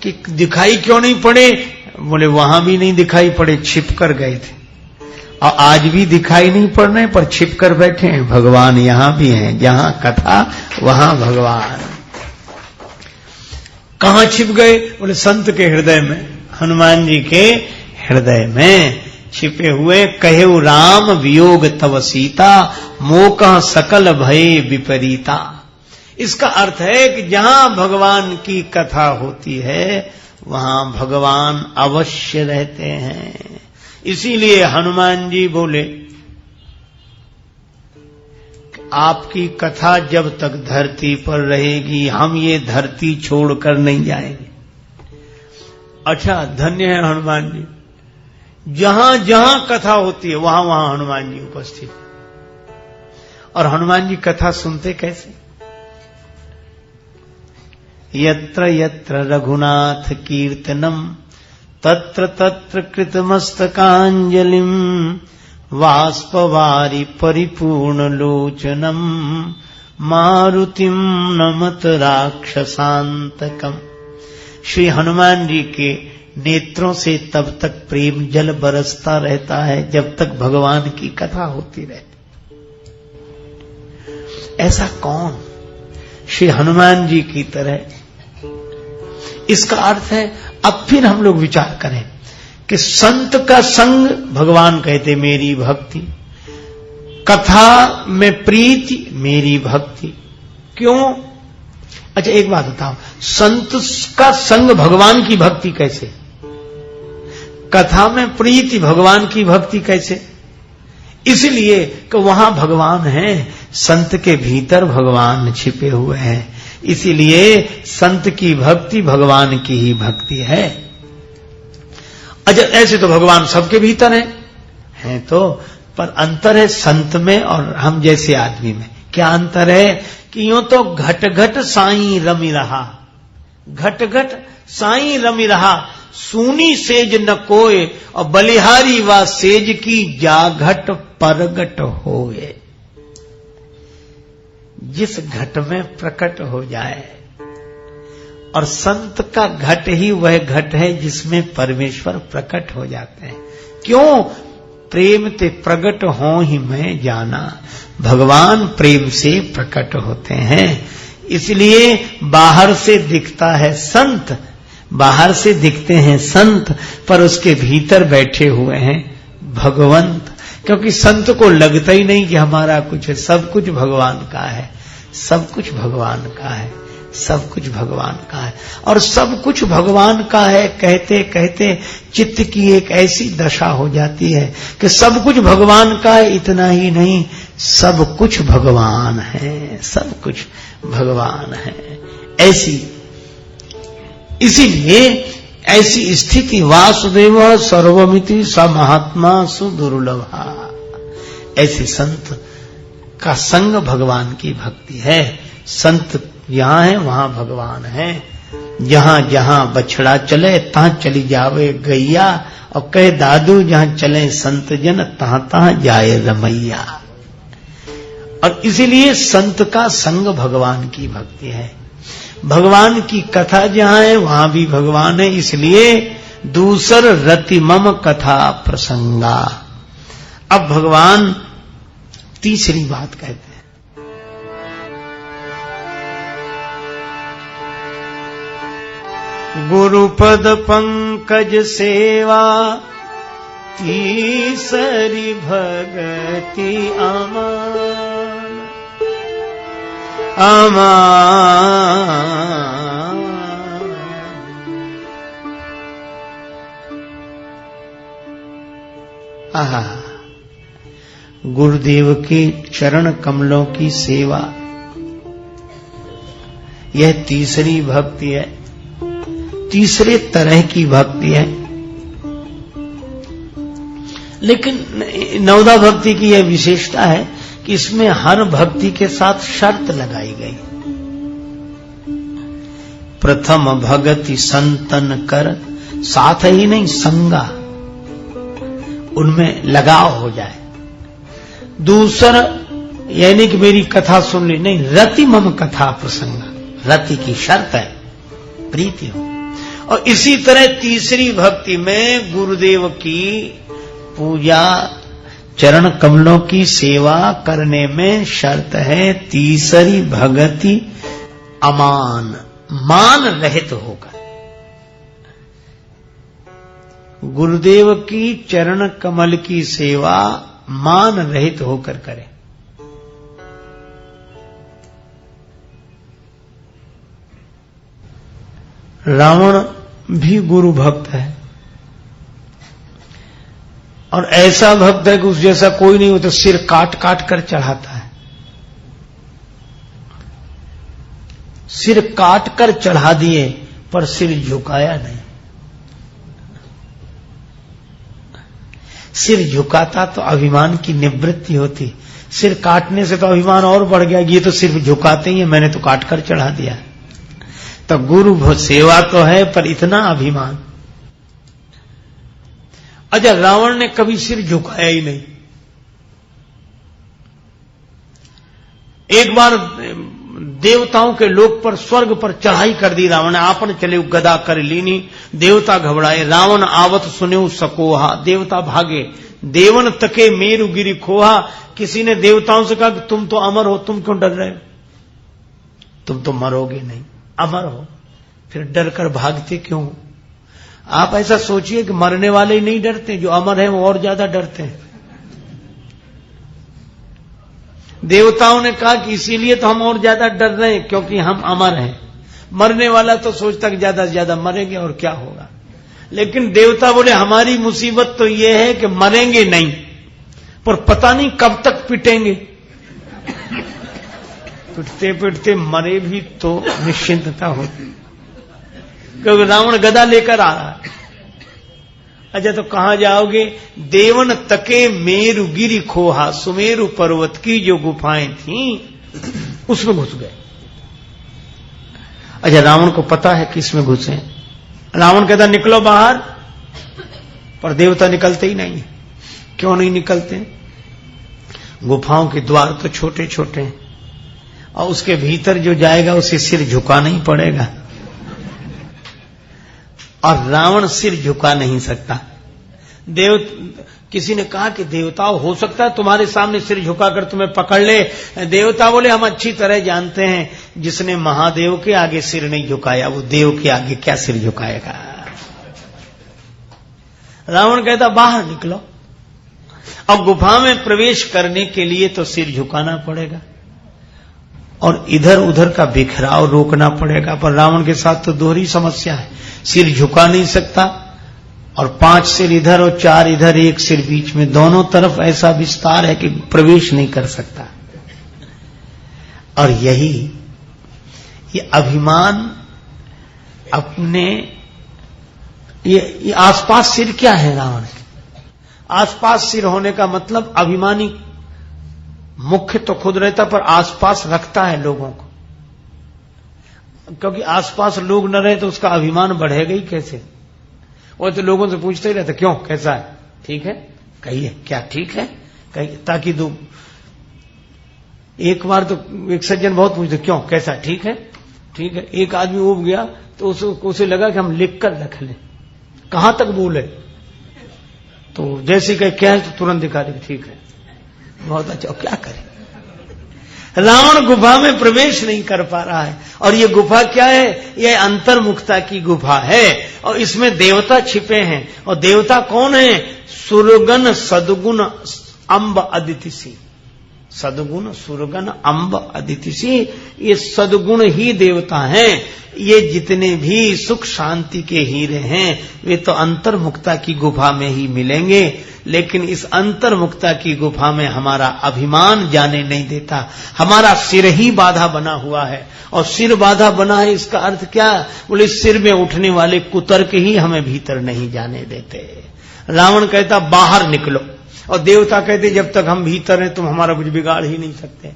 कि दिखाई क्यों नहीं पड़े? बोले वहां भी नहीं दिखाई पड़े, छिप कर गए थे, और आज भी दिखाई नहीं पड़ रहे पर छिप कर बैठे हैं। भगवान यहां भी हैं, जहां कथा वहां भगवान। कहां छिप गए? बोले संत के हृदय में, हनुमान जी के हृदय में छिपे हुए। कहेऊ राम वियोग तव सीता, मोकह सकल भये विपरीता। इसका अर्थ है कि जहां भगवान की कथा होती है वहां भगवान अवश्य रहते हैं। इसीलिए हनुमान जी बोले, आपकी कथा जब तक धरती पर रहेगी हम ये धरती छोड़कर नहीं जाएंगे। अच्छा, धन्य है हनुमान जी, जहां जहां कथा होती है वहां वहां हनुमान जी उपस्थित है। और हनुमान जी कथा सुनते कैसे? यत्र यत्र रघुनाथ कीर्तनम तत्र तत्र कृतमस्तकांजलिम वाष्पवारि परिपूर्ण लोचनम मारुतिम नमत राक्षसांतकम। श्री हनुमान जी के नेत्रों से तब तक प्रेम जल बरसता रहता है जब तक भगवान की कथा होती रहती। ऐसा कौन श्री हनुमान जी की तरह? इसका अर्थ है, अब फिर हम लोग विचार करें कि संत का संग, भगवान कहते मेरी भक्ति, कथा में प्रीति मेरी भक्ति। क्यों? अच्छा एक बात बताओ, संत का संग भगवान की भक्ति कैसे? कथा में प्रीति भगवान की भक्ति कैसे? इसलिए कि वहां भगवान है, संत के भीतर भगवान छिपे हुए हैं। इसीलिए संत की भक्ति भगवान की ही भक्ति है। अच्छा, ऐसे तो भगवान सबके भीतर हैं तो, पर अंतर है संत में और हम जैसे आदमी में। क्या अंतर है? कि यूं तो घट घट साईं रमि रहा, घट घट साईं रमि रहा, सूनी सेज न कोय, और बलिहारी व सेज की जाघट परगट होए। जिस घट में प्रकट हो जाए, और संत का घट ही वह घट है जिसमें परमेश्वर प्रकट हो जाते हैं। क्यों? प्रेम ते प्रकट हो ही मैं जाना, भगवान प्रेम से प्रकट होते हैं। इसलिए बाहर से दिखता है संत, बाहर से दिखते हैं संत, पर उसके भीतर बैठे हुए हैं भगवंत। क्योंकि संत को लगता ही नहीं कि हमारा कुछ है, सब कुछ भगवान का है, सब कुछ भगवान का है, सब कुछ भगवान का है। और सब कुछ भगवान का है कहते कहते चित्त की एक ऐसी दशा हो जाती है कि सब कुछ भगवान का है। इतना ही नहीं, सब कुछ भगवान है, सब कुछ भगवान है। ऐसी, इसीलिए ऐसी स्थिति वासुदेव सर्वमिति स महात्मा सुदुर्लभा। ऐसे संत का संग भगवान की भक्ति है। संत यहां है वहां भगवान है। जहां जहां बछड़ा चले तहां चली जावे गैया, और कहे दादू जहां चले संत जन तहां तहां जाए रमैया। और इसीलिए संत का संग भगवान की भक्ति है। भगवान की कथा जहां है वहां भी भगवान है। इसलिए दूसर रति मम कथा प्रसंगा। अब भगवान तीसरी बात कहते हैं, गुरुपद पंकज सेवा तीसरी भगति अमान अमान। आहा, गुरुदेव के चरण कमलों की सेवा, यह तीसरी भक्ति है, तीसरे तरह की भक्ति है। लेकिन नवदा भक्ति की यह विशेषता है कि इसमें हर भक्ति के साथ शर्त लगाई गई। प्रथम भगति संतन कर, साथ ही नहीं संगा, उनमें लगाव हो जाए। दूसरा यानी कि मेरी कथा सुन ली, नहीं, रति मम कथा प्रसंगा, रति की शर्त है, प्रीति हो। और इसी तरह तीसरी भक्ति में गुरुदेव की पूजा, चरण कमलों की सेवा करने में शर्त है तीसरी भगति अमान, मान रहित होकर। गुरुदेव की चरण कमल की सेवा मान रहित होकर करें। रावण भी गुरु भक्त है, और ऐसा भक्त है कि उस जैसा कोई नहीं हो, तो सिर काट काट कर चढ़ाता है, सिर काट कर चढ़ा दिए पर सिर झुकाया नहीं। सिर झुकाता तो अभिमान की निवृत्ति होती, सिर काटने से तो अभिमान और बढ़ गया। ये तो सिर्फ झुकाते ही है, मैंने तो काट कर चढ़ा दिया। तो गुरु सेवा तो है पर इतना अभिमान। अच्छा, रावण ने कभी सिर झुकाया ही नहीं। एक बार देवताओं के लोक पर, स्वर्ग पर चढ़ाई कर दी रावण ने। आपन चले गदा कर लीनी, देवता घबराए। रावण आवत सुने सकोहा, देवता भागे। देवन तके मेरु गिरी खोहा। किसी ने देवताओं से कहा कि तुम तो अमर हो, तुम क्यों डर रहे हो? तुम तो मरोगे नहीं, अमर हो, फिर डर कर भागते क्यों? आप ऐसा सोचिए कि मरने वाले ही नहीं डरते, जो अमर है वो और ज्यादा डरते हैं। देवताओं ने कहा कि इसीलिए तो हम और ज्यादा डर रहे हैं क्योंकि हम अमर हैं। मरने वाला तो सोचता कि ज्यादा से ज्यादा मरेंगे और क्या होगा, लेकिन देवता बोले हमारी मुसीबत तो ये है कि मरेंगे नहीं, पर पता नहीं कब तक पिटेंगे। पिटते पिटते मरे भी तो निश्चिंतता होती, क्योंकि रावण गदा लेकर आ रहा है। अच्छा, तो कहां जाओगे? देवन तके मेरु गिरी खोहा, सुमेरु पर्वत की जो गुफाएं थीं उसमें घुस गए। अच्छा, रावण को पता है कि इसमें घुसे। रावण कहता निकलो बाहर, पर देवता निकलते ही नहीं। क्यों नहीं निकलते? गुफाओं के द्वार तो छोटे छोटे हैं और उसके भीतर जो जाएगा उसे सिर झुकाना ही पड़ेगा, और रावण सिर झुका नहीं सकता। किसी ने कहा कि देवता हो सकता है तुम्हारे सामने सिर झुकाकर तुम्हें पकड़ ले। देवता बोले हम अच्छी तरह जानते हैं, जिसने महादेव के आगे सिर नहीं झुकाया वो देव के आगे क्या सिर झुकाएगा। रावण कहता बाहर निकलो। अब गुफा में प्रवेश करने के लिए तो सिर झुकाना पड़ेगा और इधर उधर का बिखराव रोकना पड़ेगा, पर रावण के साथ तो दोहरी समस्या है। सिर झुका नहीं सकता और 5 सिर इधर और 4 इधर, एक सिर बीच में, दोनों तरफ ऐसा विस्तार है कि प्रवेश नहीं कर सकता। और ये अभिमान अपने, ये आसपास सिर क्या है रावण के? आसपास सिर होने का मतलब अभिमानी मुख्य तो खुद रहता पर आसपास रखता है लोगों को, क्योंकि आसपास लोग न रहे तो उसका अभिमान बढ़ेगा ही कैसे? वो तो लोगों से पूछते ही रहता क्यों, कैसा है, ठीक है, कहिए क्या ठीक है, कहिए, ताकि दो। एक बार तो एक सज्जन बहुत पूछते क्यों, कैसा, ठीक है, ठीक है। एक आदमी उब गया तो उसे लगा कि हम लिख कर रख लें, कहां तक बोले, तो जैसे कहे क्या है तो तुरंत दिखा दे ठीक है, बहुत अच्छा। क्या करें? रावण गुफा में प्रवेश नहीं कर पा रहा है। और ये गुफा क्या है? ये अंतर्मुखता की गुफा है और इसमें देवता छिपे हैं। और देवता कौन है? सुरगन सदगुण अंब अदितिसी। सदगुण सुरगन अंब अदितिसी, ये सदगुण ही देवता हैं। ये जितने भी सुख शांति के हीरे हैं वे तो अंतर्मुखता की गुफा में ही मिलेंगे, लेकिन इस अंतर्मुखता की गुफा में हमारा अभिमान जाने नहीं देता। हमारा सिर ही बाधा बना हुआ है, और सिर बाधा बना है इसका अर्थ क्या? बोले सिर में उठने वाले कुतर्क ही हमें भीतर नहीं जाने देते। रावण कहता बाहर निकलो, और देवता कहते जब तक हम भीतर हैं तुम हमारा कुछ बिगाड़ ही नहीं सकते।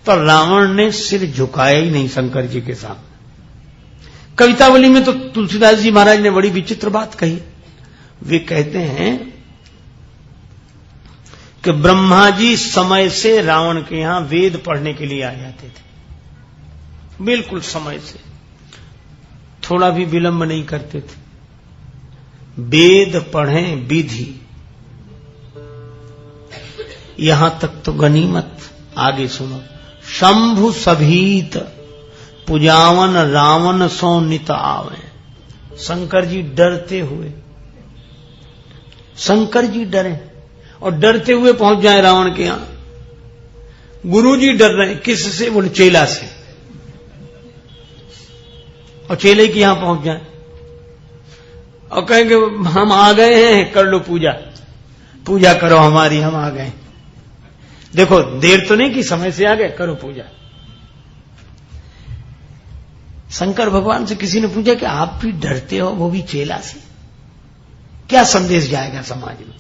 तो रावण ने सिर झुकाया ही नहीं शंकर जी के सामने। कवितावली में तो तुलसीदास जी महाराज ने बड़ी विचित्र बात कही। वे कहते हैं कि ब्रह्मा जी समय से रावण के यहां वेद पढ़ने के लिए आ जाते थे, बिल्कुल समय से, थोड़ा भी विलंब नहीं करते थे। वेद पढ़ें विधि, यहां तक तो गनीमत। आगे सुनो। शंभु सभीत पुजावन रावण सो नित आवे। शंकर जी डरते हुए, शंकर जी डरे और डरते हुए पहुंच जाए रावण के यहां। गुरु जी डर रहे, किससे? बोले चेला से, और चेले के यहां पहुंच जाए और कहेंगे हम आ गए हैं, कर लो पूजा। पूजा करो हमारी, हम आ गए। देखो देर तो नहीं कि समय से आ गए, करो पूजा। शंकर भगवान से किसी ने पूछा कि आप भी डरते हो, वो भी चेला से, क्या संदेश जाएगा समाज में?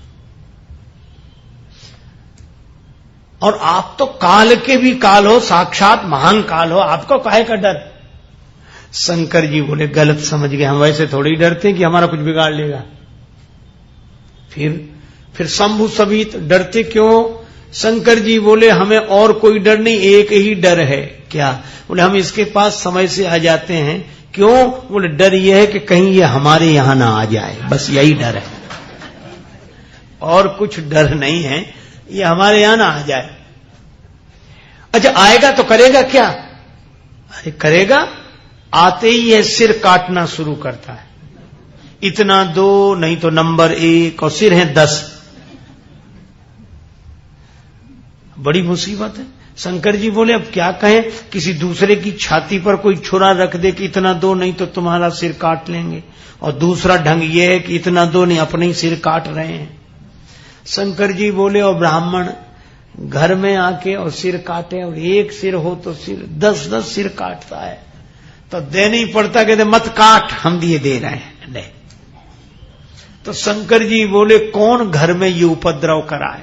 और आप तो काल के भी काल हो, साक्षात महान काल हो, आपको काहे का डर? शंकर जी बोले गलत समझ गए, हम वैसे थोड़ी ही डरते कि हमारा कुछ बिगाड़ लेगा। फिर शंभु सभी डरते क्यों? शंकर जी बोले हमें और कोई डर नहीं, एक ही डर है। क्या? बोले हम इसके पास समय से आ जाते हैं। क्यों? बोले डर यह है कि कहीं ये हमारे यहां ना आ जाए, बस यही डर है, और कुछ डर नहीं है, ये हमारे यहां ना आ जाए। अच्छा आएगा तो करेगा क्या? अरे करेगा, आते ही है सिर काटना शुरू करता है। इतना दो, नहीं तो नंबर 1, और सिर है 10। बड़ी मुसीबत है। शंकर जी बोले अब क्या कहें, किसी दूसरे की छाती पर कोई छुरा रख दे कि इतना दो नहीं तो तुम्हारा सिर काट लेंगे, और दूसरा ढंग ये है कि इतना दो नहीं, अपने ही सिर काट रहे हैं। शंकर जी बोले और ब्राह्मण घर में आके और सिर काटे, और एक सिर हो तो सिर 10-10 सिर काटता है, तो देना ही पड़ता, कहते मत काट, हम दिए दे रहे हैं। नहीं तो शंकर जी बोले कौन घर में ये उपद्रव कराए,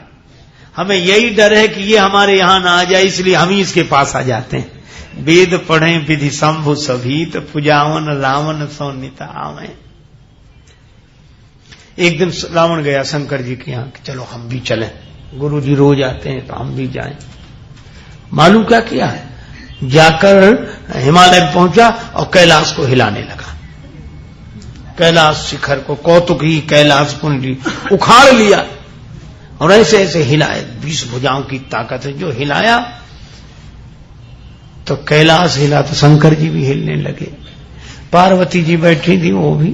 हमें यही डर है कि ये हमारे यहां ना आ जाए, इसलिए हम ही इसके पास आ जाते हैं। वेद पढ़े विधि शंभु सभी, तो पुजावन रावण सौनिता आवे। एक दिन रावण गया शंकर जी के यहां, चलो हम भी चलें, गुरु जी रोज आते हैं तो हम भी जाएं। मालूम क्या किया है? जाकर हिमालय पहुंचा और कैलाश को हिलाने लगा। कैलाश शिखर को, कौतुक ही कैलाश कुंडली उखाड़ लिया और ऐसे ऐसे हिलाए, 20 भुजाओं की ताकत है जो हिलाया, तो कैलाश हिला तो शंकर जी भी हिलने लगे। पार्वती जी बैठी थी वो भी,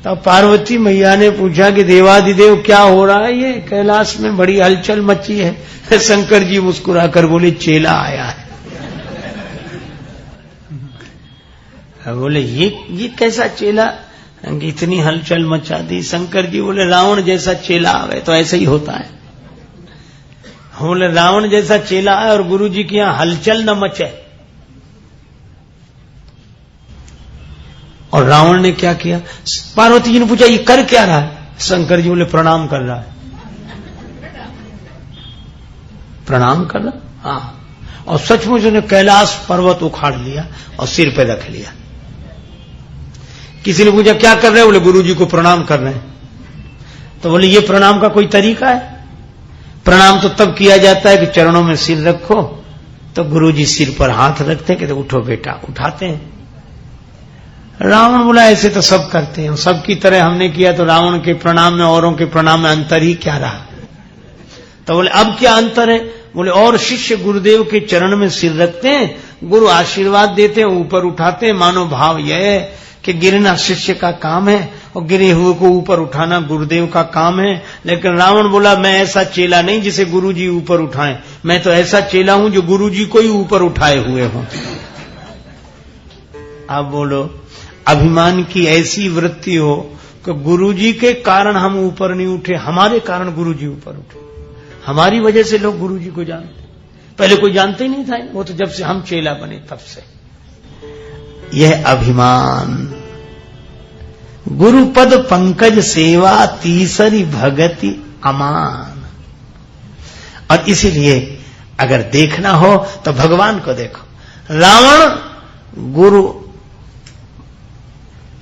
तब पार्वती मैया ने पूछा कि देवादिदेव क्या हो रहा है, ये कैलाश में बड़ी हलचल मची है। शंकर जी मुस्कुराकर बोले चेला आया है। बोले ये कैसा चेला, इतनी हलचल मचा दी? शंकर जी बोले रावण जैसा चेला आवे तो ऐसा ही होता है। बोले रावण जैसा चेला आए और गुरु जी के यहां हलचल न मचे। और रावण ने क्या किया? पार्वती जी ने पूछा ये कर क्या रहा है? शंकर जी बोले प्रणाम कर रहा है। प्रणाम कर रहा? हाँ। और सचमुच ने कैलाश पर्वत उखाड़ लिया और सिर पे रख लिया। किसी ने पूछा क्या कर रहे हैं? बोले गुरु जी को प्रणाम कर रहे हैं। तो बोले ये प्रणाम का कोई तरीका है? प्रणाम तो तब किया जाता है कि चरणों में सिर रखो, तो गुरु जी सिर पर हाथ रखते हैं, कहते उठो बेटा, उठाते हैं। रावण बोला ऐसे तो सब करते हैं, सबकी तरह हमने किया, तो रावण के प्रणाम में औरों के प्रणाम में अंतर ही क्या रहा? तो बोले अब क्या अंतर है? बोले और शिष्य गुरुदेव के चरण में सिर रखते हैं, गुरु आशीर्वाद देते हैं, ऊपर उठाते हैं, मानो भाव यह है कि गिरना शिष्य का काम है और गिरे हुए को ऊपर उठाना गुरुदेव का काम है। लेकिन रावण बोला मैं ऐसा चेला नहीं जिसे गुरु जी ऊपर उठाएं, मैं तो ऐसा चेला हूं जो गुरु जी को ही ऊपर उठाए हुए हों। अब बोलो अभिमान की ऐसी वृत्ति हो कि गुरु जी के कारण हम ऊपर नहीं उठे, हमारे कारण गुरु जी ऊपर उठे, हमारी वजह से लोग गुरु जी को जानते। पहले कोई जानते ही नहीं था, वो तो जब से हम चेला बने तब से। यह अभिमान, गुरुपद पंकज सेवा तीसरी भगति अमान। और इसीलिए अगर देखना हो तो भगवान को देखो।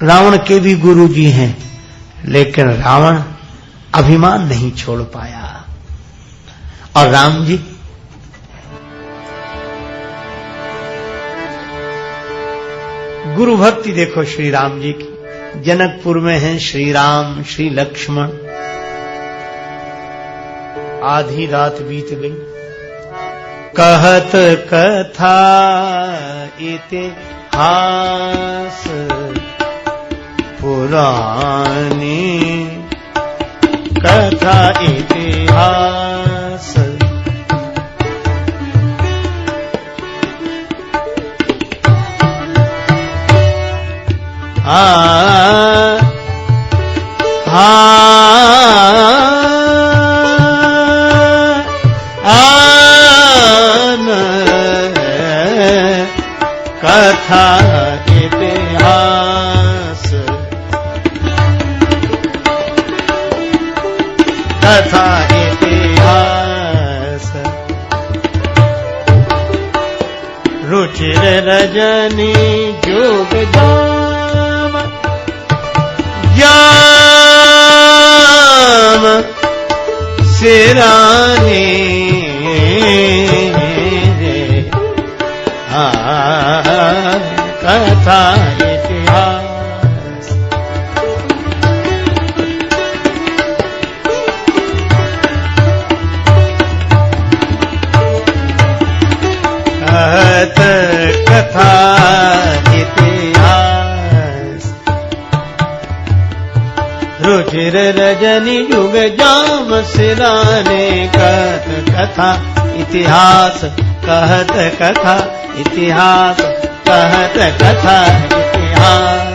रावण के भी गुरु जी हैं, लेकिन रावण अभिमान नहीं छोड़ पाया। और राम जी गुरु भक्ति देखो श्री राम जी की। जनकपुर में हैं श्री राम, श्री लक्ष्मण। आधी रात बीत गई, कहत कथा इतिहास पुरानी, कथा इतिहास हा। कथा इतिहास कथा इतिहास रुचिर रजनी जोग जाम जाम सिराने कथा इतिहास कहत कथा इतिहास रुचिर रजनी युग जाम सिराने कहत कथा इतिहास कहत कथा इतिहास कहत कथा इतिहास।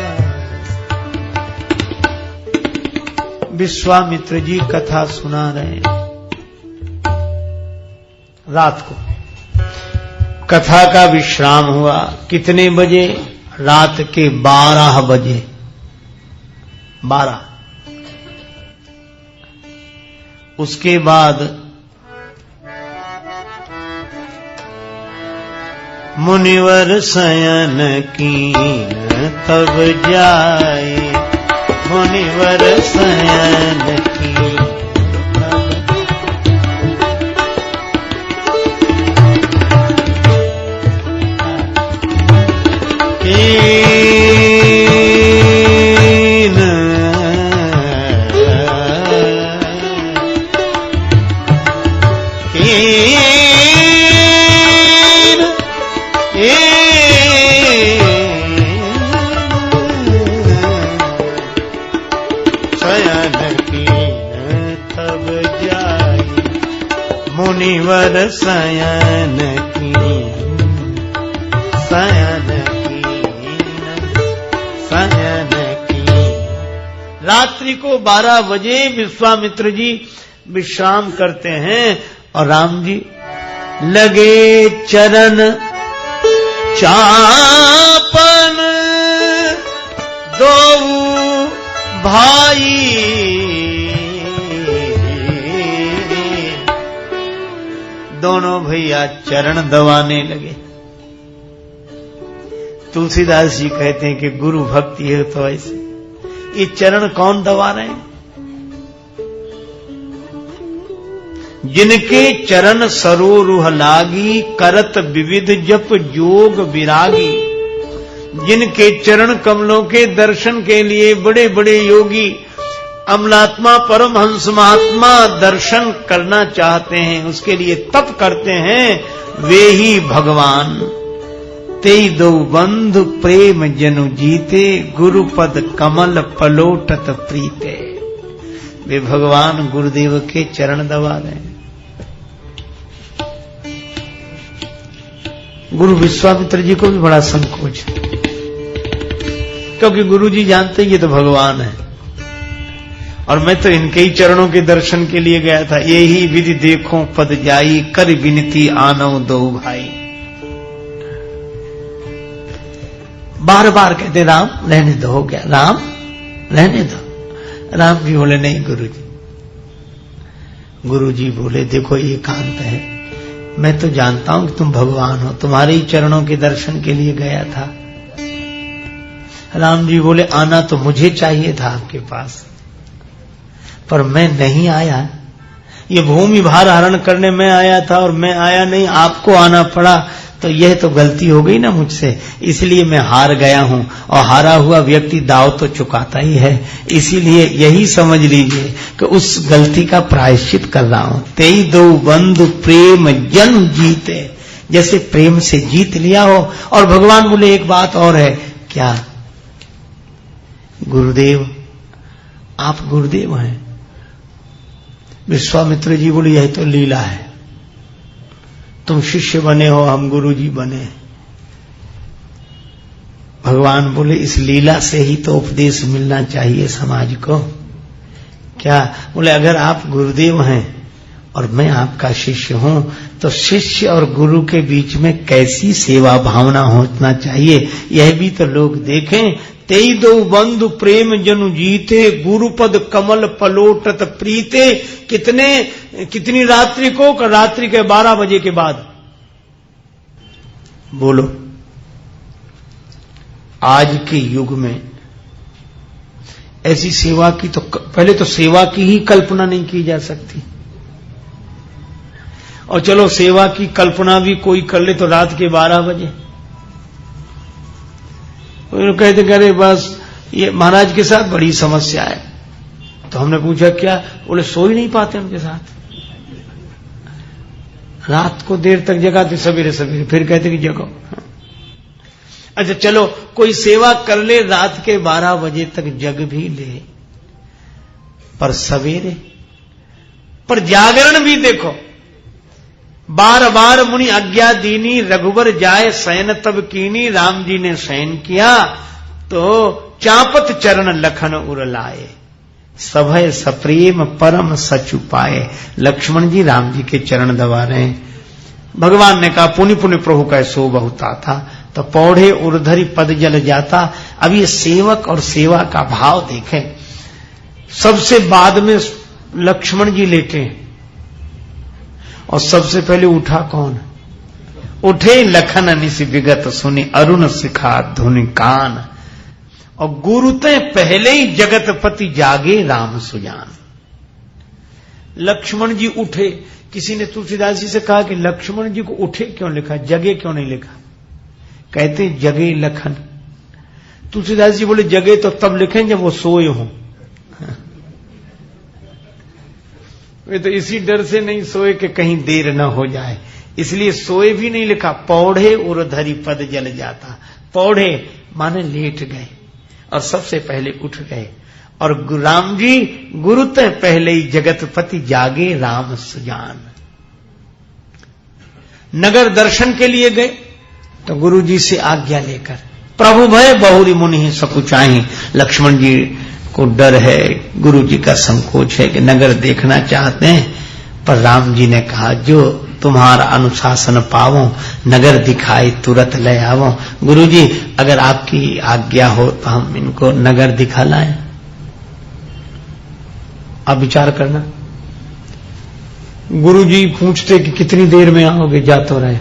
विश्वामित्र जी कथा सुना रहे रात को। कथा का विश्राम हुआ कितने बजे? रात के 12 बजे। 12। उसके बाद मुनिवर शयन कीन तब जाए मुनिवर शयन कीन मुनिवर शयन की रात्रि को 12 बजे विश्वामित्र जी विश्राम करते हैं और राम जी लगे चरण चापन दो भाई दोनों भैया चरण दबाने लगे। तुलसीदास जी कहते हैं कि गुरु भक्ति है तो ऐसे। ये चरण कौन दबा रहे हैं? जिनके चरण सरोरुह लागी करत विविध जप जोग विरागी। जिनके चरण कमलों के दर्शन के लिए बड़े बड़े योगी अमलात्मा परमहंस महात्मा दर्शन करना चाहते हैं, उसके लिए तप करते हैं, वे ही भगवान। तेई दो बंधु प्रेम जनु जीते गुरुपद कमल पलोटत प्रीते। वे भगवान गुरुदेव के चरण दबा रहे हैं। गुरु विश्वामित्र जी को भी बड़ा संकोच, क्योंकि गुरु जी जानते ये तो भगवान है और मैं तो इनके ही चरणों के दर्शन के लिए गया था। यही विधि देखो पद जाई कर विनती आनो दो भाई। बार बार कहते राम रहने दो, हो गया राम रहने दो। राम जी बोले नहीं गुरुजी। गुरुजी बोले देखो एकांत है, मैं तो जानता हूं कि तुम भगवान हो, तुम्हारे ही चरणों के दर्शन के लिए गया था। राम जी बोले आना तो मुझे चाहिए था आपके पास, पर मैं नहीं आया। ये भूमि भार हरण करने में आया था और मैं आया नहीं, आपको आना पड़ा, तो यह तो गलती हो गई ना मुझसे, इसलिए मैं हार गया हूं। और हारा हुआ व्यक्ति दाव तो चुकाता ही है, इसीलिए यही समझ लीजिए कि उस गलती का प्रायश्चित कर रहा हूं। तेई दो बंधु प्रेम जन जीते, जैसे प्रेम से जीत लिया हो। और भगवान बोले एक बात और है। क्या? गुरुदेव, आप गुरुदेव हैं। विश्वामित्र जी बोले यह तो लीला है, तुम शिष्य बने हो, हम गुरु जी बने। भगवान बोले इस लीला से ही तो उपदेश मिलना चाहिए समाज को। क्या? बोले अगर आप गुरुदेव हैं और मैं आपका शिष्य हूं, तो शिष्य और गुरु के बीच में कैसी सेवा भावना होना चाहिए, यह भी तो लोग देखें। तेई दो बंधु प्रेम जनु जीते, गुरुपद कमल पलोटत प्रीते। कितनी रात्रि को? रात्रि के 12 बजे के बाद। बोलो, आज के युग में ऐसी सेवा की तो पहले तो सेवा की ही कल्पना नहीं की जा सकती, और चलो सेवा की कल्पना भी कोई कर ले तो रात के 12 बजे। कहते करे बस ये महाराज के साथ बड़ी समस्या है। तो हमने पूछा क्या? बोले सो ही नहीं पाते उनके साथ, रात को देर तक जगाते, सवेरे सवेरे फिर कहते कि जगो। अच्छा चलो कोई सेवा कर ले, रात के 12 बजे तक जग भी ले, पर सवेरे पर जागरण भी देखो। बार बार मुनि आज्ञा दीनी, रघुवर जाए शयन तब कीनी। राम जी ने शयन किया तो चापत चरण लखन उर लाए, सभय सप्रेम परम सच उपाए। लक्ष्मण जी राम जी के चरण दबा रहे हैं। भगवान ने कहा पुनि पुनि प्रभु का सो बहुता था, तो पौढ़े उर्धरी पद जल जाता। अब ये सेवक और सेवा का भाव देखें। सबसे बाद में लक्ष्मण जी लेटे हैं, और सबसे पहले उठा कौन? उठे लखन अनिस विगत सुनी, अरुण शिखा धुनि कान। और गुरुते पहले ही जगतपति जागे राम सुजान। लक्ष्मण जी उठे। किसी ने तुलसीदास जी से कहा कि लक्ष्मण जी को उठे क्यों लिखा, जगे क्यों नहीं लिखा? कहते जगे लखन। तुलसीदास जी बोले जगे तो तब लिखें जब वो सोए हों। वे तो इसी डर से नहीं सोए कि कहीं देर न हो जाए, इसलिए सोए भी नहीं लिखा। पौढ़े उर्धरी पद जल जाता। पौढ़े माने लेट गए और सबसे पहले उठ गए। और राम जी गुरुते पहले ही जगतपति जागे राम सुजान। नगर दर्शन के लिए गए तो गुरु जी से आज्ञा लेकर, प्रभु भय बहुरी मुनि सकुचाई। लक्ष्मण जी को डर है, गुरु जी का संकोच है कि नगर देखना चाहते हैं, पर राम जी ने कहा जो तुम्हारा अनुशासन पावो, नगर दिखाई तुरंत ले आवो। गुरु जी अगर आपकी आज्ञा हो तो हम इनको नगर दिखा लाएं। आप विचार करना। गुरु जी पूछते कि कितनी देर में आओगे, जा तो रहे।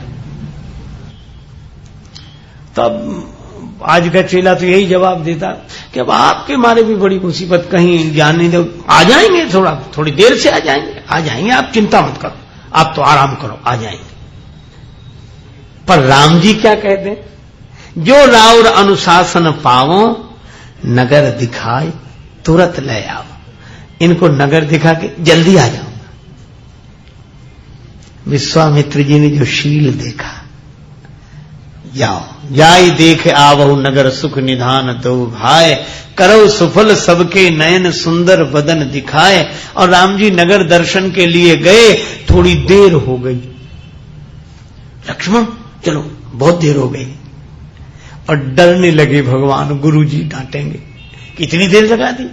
तब आज का चेला तो यही जवाब देता कि अब आपके मारे भी बड़ी मुसीबत, कहीं जाने दो, आ जाएंगे, थोड़ी देर से आ जाएंगे, आप चिंता मत करो, आप तो आराम करो, आ जाएंगे। पर राम जी क्या कहते हैं? जो राउर अनुशासन पावो, नगर दिखाए तुरंत ले आओ। इनको नगर दिखा के जल्दी आ जाऊंगा। विश्वामित्र जी ने जो शील देखा, जाओ जाई देख आवहु नगर सुख निधान दो भाई, करो सुफल सबके नयन सुंदर बदन दिखाए। और राम जी नगर दर्शन के लिए गए, थोड़ी देर हो गई। लक्ष्मण चलो, बहुत देर हो गई। और डरने लगे भगवान, गुरु जी डांटेंगे, कितनी देर लगा दी।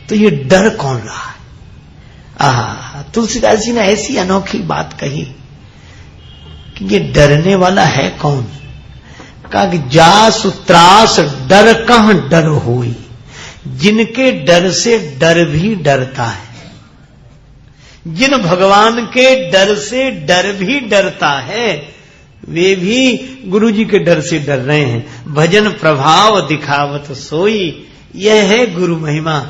तो ये डर कौन रहा है? तुलसीदास जी ने ऐसी अनोखी बात कही कि ये डरने वाला है कौन? कहा कि जास त्रास डर कहां डर होई, जिनके डर से डर भी डरता है। जिन भगवान के डर से डर भी डरता है, वे भी गुरु जी के डर से डर रहे हैं। भजन प्रभाव दिखावत सोई, यह है गुरु महिमा।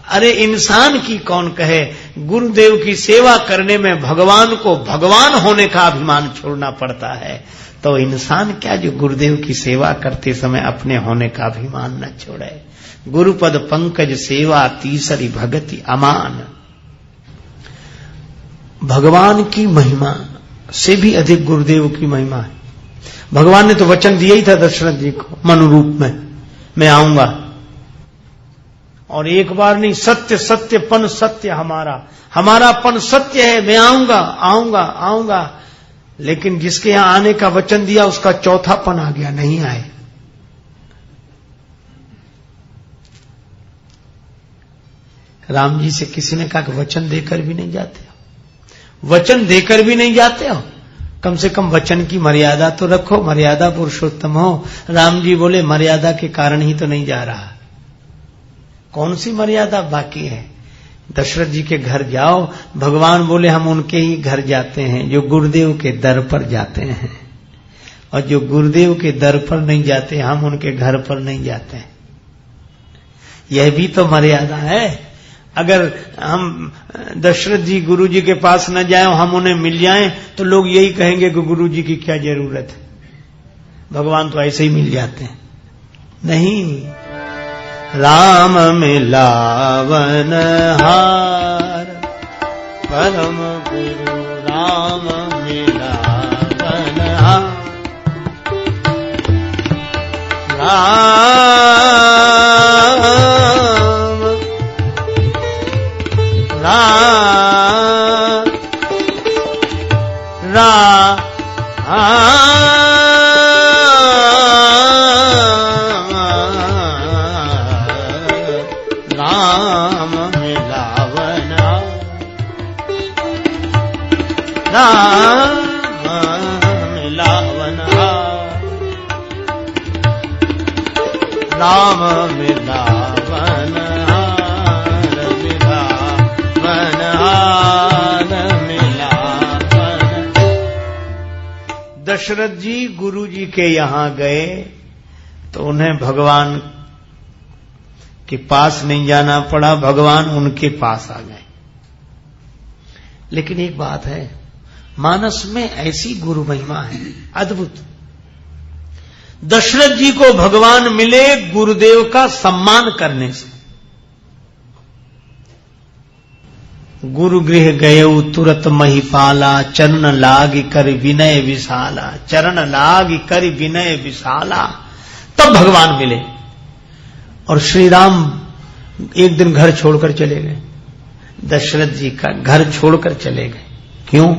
अरे इंसान की कौन कहे, गुरुदेव की सेवा करने में भगवान को भगवान होने का अभिमान छोड़ना पड़ता है, तो इंसान क्या जो गुरुदेव की सेवा करते समय अपने होने का अभिमान न छोड़े। गुरुपद पंकज सेवा तीसरी भगति अमान। भगवान की महिमा से भी अधिक गुरुदेव की महिमा है। भगवान ने तो वचन दिया ही था दशरथ जी को मनु रूप में, मैं आऊंगा। और एक बार नहीं, सत्य सत्यपन सत्य हमारा पन सत्य है, मैं आऊंगा। लेकिन जिसके यहां आने का वचन दिया उसका चौथा पन आ गया, नहीं आए। राम जी से किसी ने कहा कि वचन देकर भी नहीं जाते, वचन देकर भी नहीं जाते हो, कम से कम वचन की मर्यादा तो रखो, मर्यादा पुरुषोत्तम हो। राम जी बोले मर्यादा के कारण ही तो नहीं जा रहा, कौन सी मर्यादा बाकी है। दशरथ जी के घर जाओ, भगवान बोले हम उनके ही घर जाते हैं जो गुरुदेव के दर पर जाते हैं, और जो गुरुदेव के दर पर नहीं जाते हम उनके घर पर नहीं जाते हैं। यह भी तो मर्यादा है। अगर हम दशरथ जी गुरु जी के पास न जाएं, हम उन्हें मिल जाएं, तो लोग यही कहेंगे कि गुरु जी की क्या जरूरत है, भगवान तो ऐसे ही मिल जाते हैं। नहीं, राम मिलावन हार परम गुरु राम मिलावन हार, राम मिलावन हार मिलावन हार मिलावन। दशरथ जी गुरु जी के यहां गए तो उन्हें भगवान के पास नहीं जाना पड़ा, भगवान उनके पास आ गए। लेकिन एक बात है, मानस में ऐसी गुरु महिमा है अद्भुत। दशरथ जी को भगवान मिले गुरुदेव का सम्मान करने से। गुरु गृह गये तुरत महिपाला, चरण लाग कर विनय विशाला, चरण लाग कर विनय विशाला, तब भगवान मिले। और श्री राम एक दिन घर छोड़कर चले गए, दशरथ जी का घर छोड़कर चले गए। क्यों?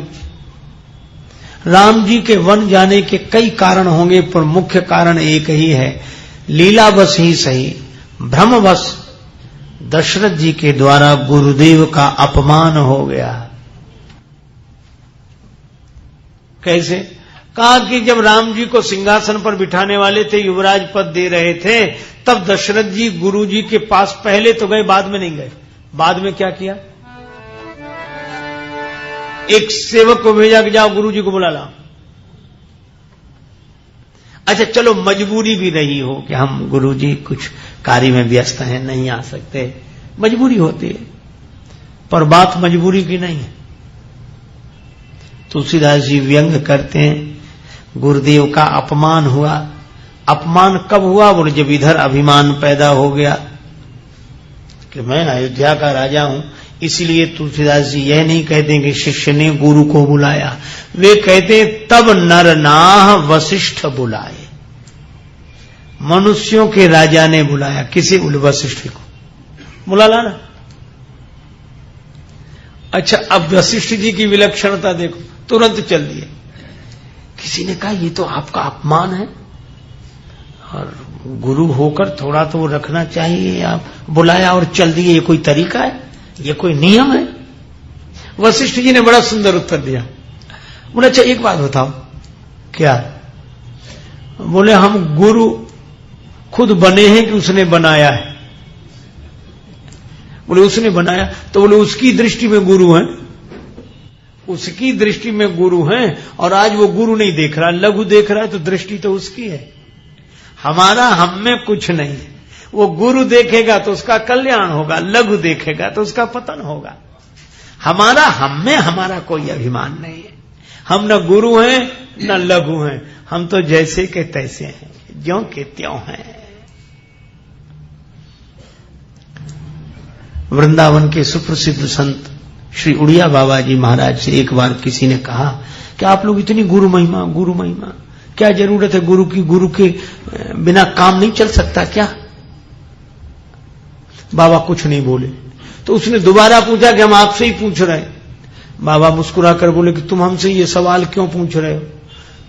राम जी के वन जाने के कई कारण होंगे, पर मुख्य कारण एक ही है, लीलावश ही सही, भ्रमवश दशरथ जी के द्वारा गुरुदेव का अपमान हो गया। कैसे? कहा कि जब राम जी को सिंहासन पर बिठाने वाले थे, युवराज पद दे रहे थे, तब दशरथ जी गुरु जी के पास पहले तो गए, बाद में नहीं गए। बाद में क्या किया? एक सेवक को भेजा कि जाओ गुरु जी को बुला लाओ। अच्छा चलो, मजबूरी भी रही हो कि हम गुरु जी कुछ कार्य में व्यस्त हैं, नहीं आ सकते, मजबूरी होती है, पर बात मजबूरी की नहीं है। तुलसीदास जी व्यंग करते हैं, गुरुदेव का अपमान हुआ। अपमान कब हुआ? बोले जब इधर अभिमान पैदा हो गया कि मैं अयोध्या का राजा हूं। इसलिए तुलसीदास जी यह नहीं कहते कि शिष्य ने गुरु को बुलाया, वे कहते तब नर नाह वशिष्ठ बुलाए। मनुष्यों के राजा ने बुलाया, किसे? वशिष्ठ को बुला लाना। अच्छा, अब वशिष्ठ जी की विलक्षणता देखो, तुरंत चल दिए। किसी ने कहा ये तो आपका अपमान है, और गुरु होकर थोड़ा तो वो रखना चाहिए। आप बुलाया और चल दिए, ये कोई तरीका है? ये कोई नियम है? वशिष्ठ जी ने बड़ा सुंदर उत्तर दिया। बोले अच्छा एक बात बताओ। क्या? बोले हम गुरु खुद बने हैं कि उसने बनाया है? बोले उसने बनाया। तो बोले उसकी दृष्टि में गुरु हैं, उसकी दृष्टि में गुरु हैं, और आज वो गुरु नहीं देख रहा, लघु देख रहा है, तो दृष्टि तो उसकी है, हमारा हम में कुछ नहीं है। वो गुरु देखेगा तो उसका कल्याण होगा, लघु देखेगा तो उसका पतन होगा। हमारा हम में हमारा कोई अभिमान नहीं है। हम न गुरु हैं न लघु हैं, हम तो जैसे के तैसे हैं, ज्यों के त्यों हैं। वृंदावन के सुप्रसिद्ध संत श्री उड़िया बाबा जी महाराज से एक बार किसी ने कहा कि आप लोग इतनी गुरु महिमा, क्या जरूरत है गुरु की? गुरु के बिना काम नहीं चल सकता क्या? बाबा कुछ नहीं बोले। तो उसने दोबारा पूछा कि हम आपसे ही पूछ रहे हैं। बाबा मुस्कुरा कर बोले कि तुम हमसे ये सवाल क्यों पूछ रहे हो?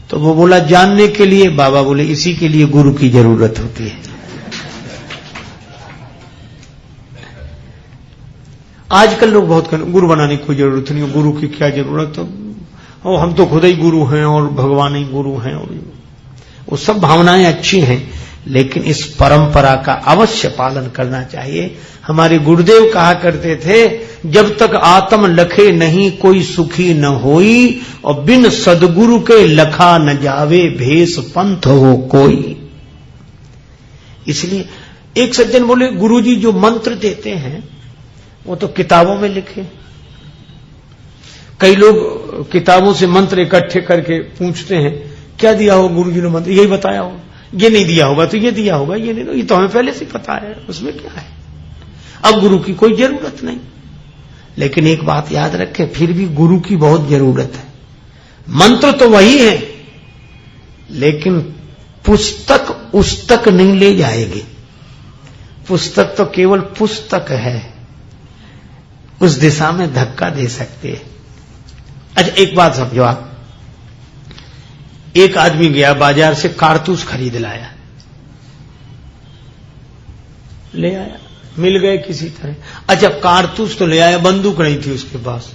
तो वो बोला जानने के लिए। बाबा बोले इसी के लिए गुरु की जरूरत होती है। आजकल लोग बहुत कहते गुरु बनाने की कोई जरूरत नहीं, गुरु की क्या जरूरत, और हम तो खुद ही गुरु हैं और भगवान ही गुरु हैं, और वो सब भावनाएं अच्छी हैं, लेकिन इस परंपरा का अवश्य पालन करना चाहिए। हमारे गुरुदेव कहा करते थे, जब तक आत्म लखे नहीं कोई सुखी न होई, और बिन सदगुरु के लखा न जावे भेष पंथ हो कोई। इसलिए एक सज्जन बोले, गुरुजी जो मंत्र देते हैं वो तो किताबों में लिखे। कई लोग किताबों से मंत्र इकट्ठे करके पूछते हैं, क्या दिया हो गुरुजी ने मंत्र, यही बताया हो, ये नहीं दिया होगा तो ये दिया होगा, ये नहीं, ये तो हमें पहले से पता है, उसमें क्या है, अब गुरु की कोई जरूरत नहीं। लेकिन एक बात याद रखें, फिर भी गुरु की बहुत जरूरत है। मंत्र तो वही है, लेकिन पुस्तक उस तक नहीं ले जाएगी। पुस्तक तो केवल पुस्तक है, उस दिशा में धक्का दे सकते हैं। अच्छा एक बात समझो आप, एक आदमी गया बाजार से कारतूस खरीद लाया, ले आया, मिल गए किसी तरह। अच्छा कारतूस तो ले आया, बंदूक नहीं थी उसके पास,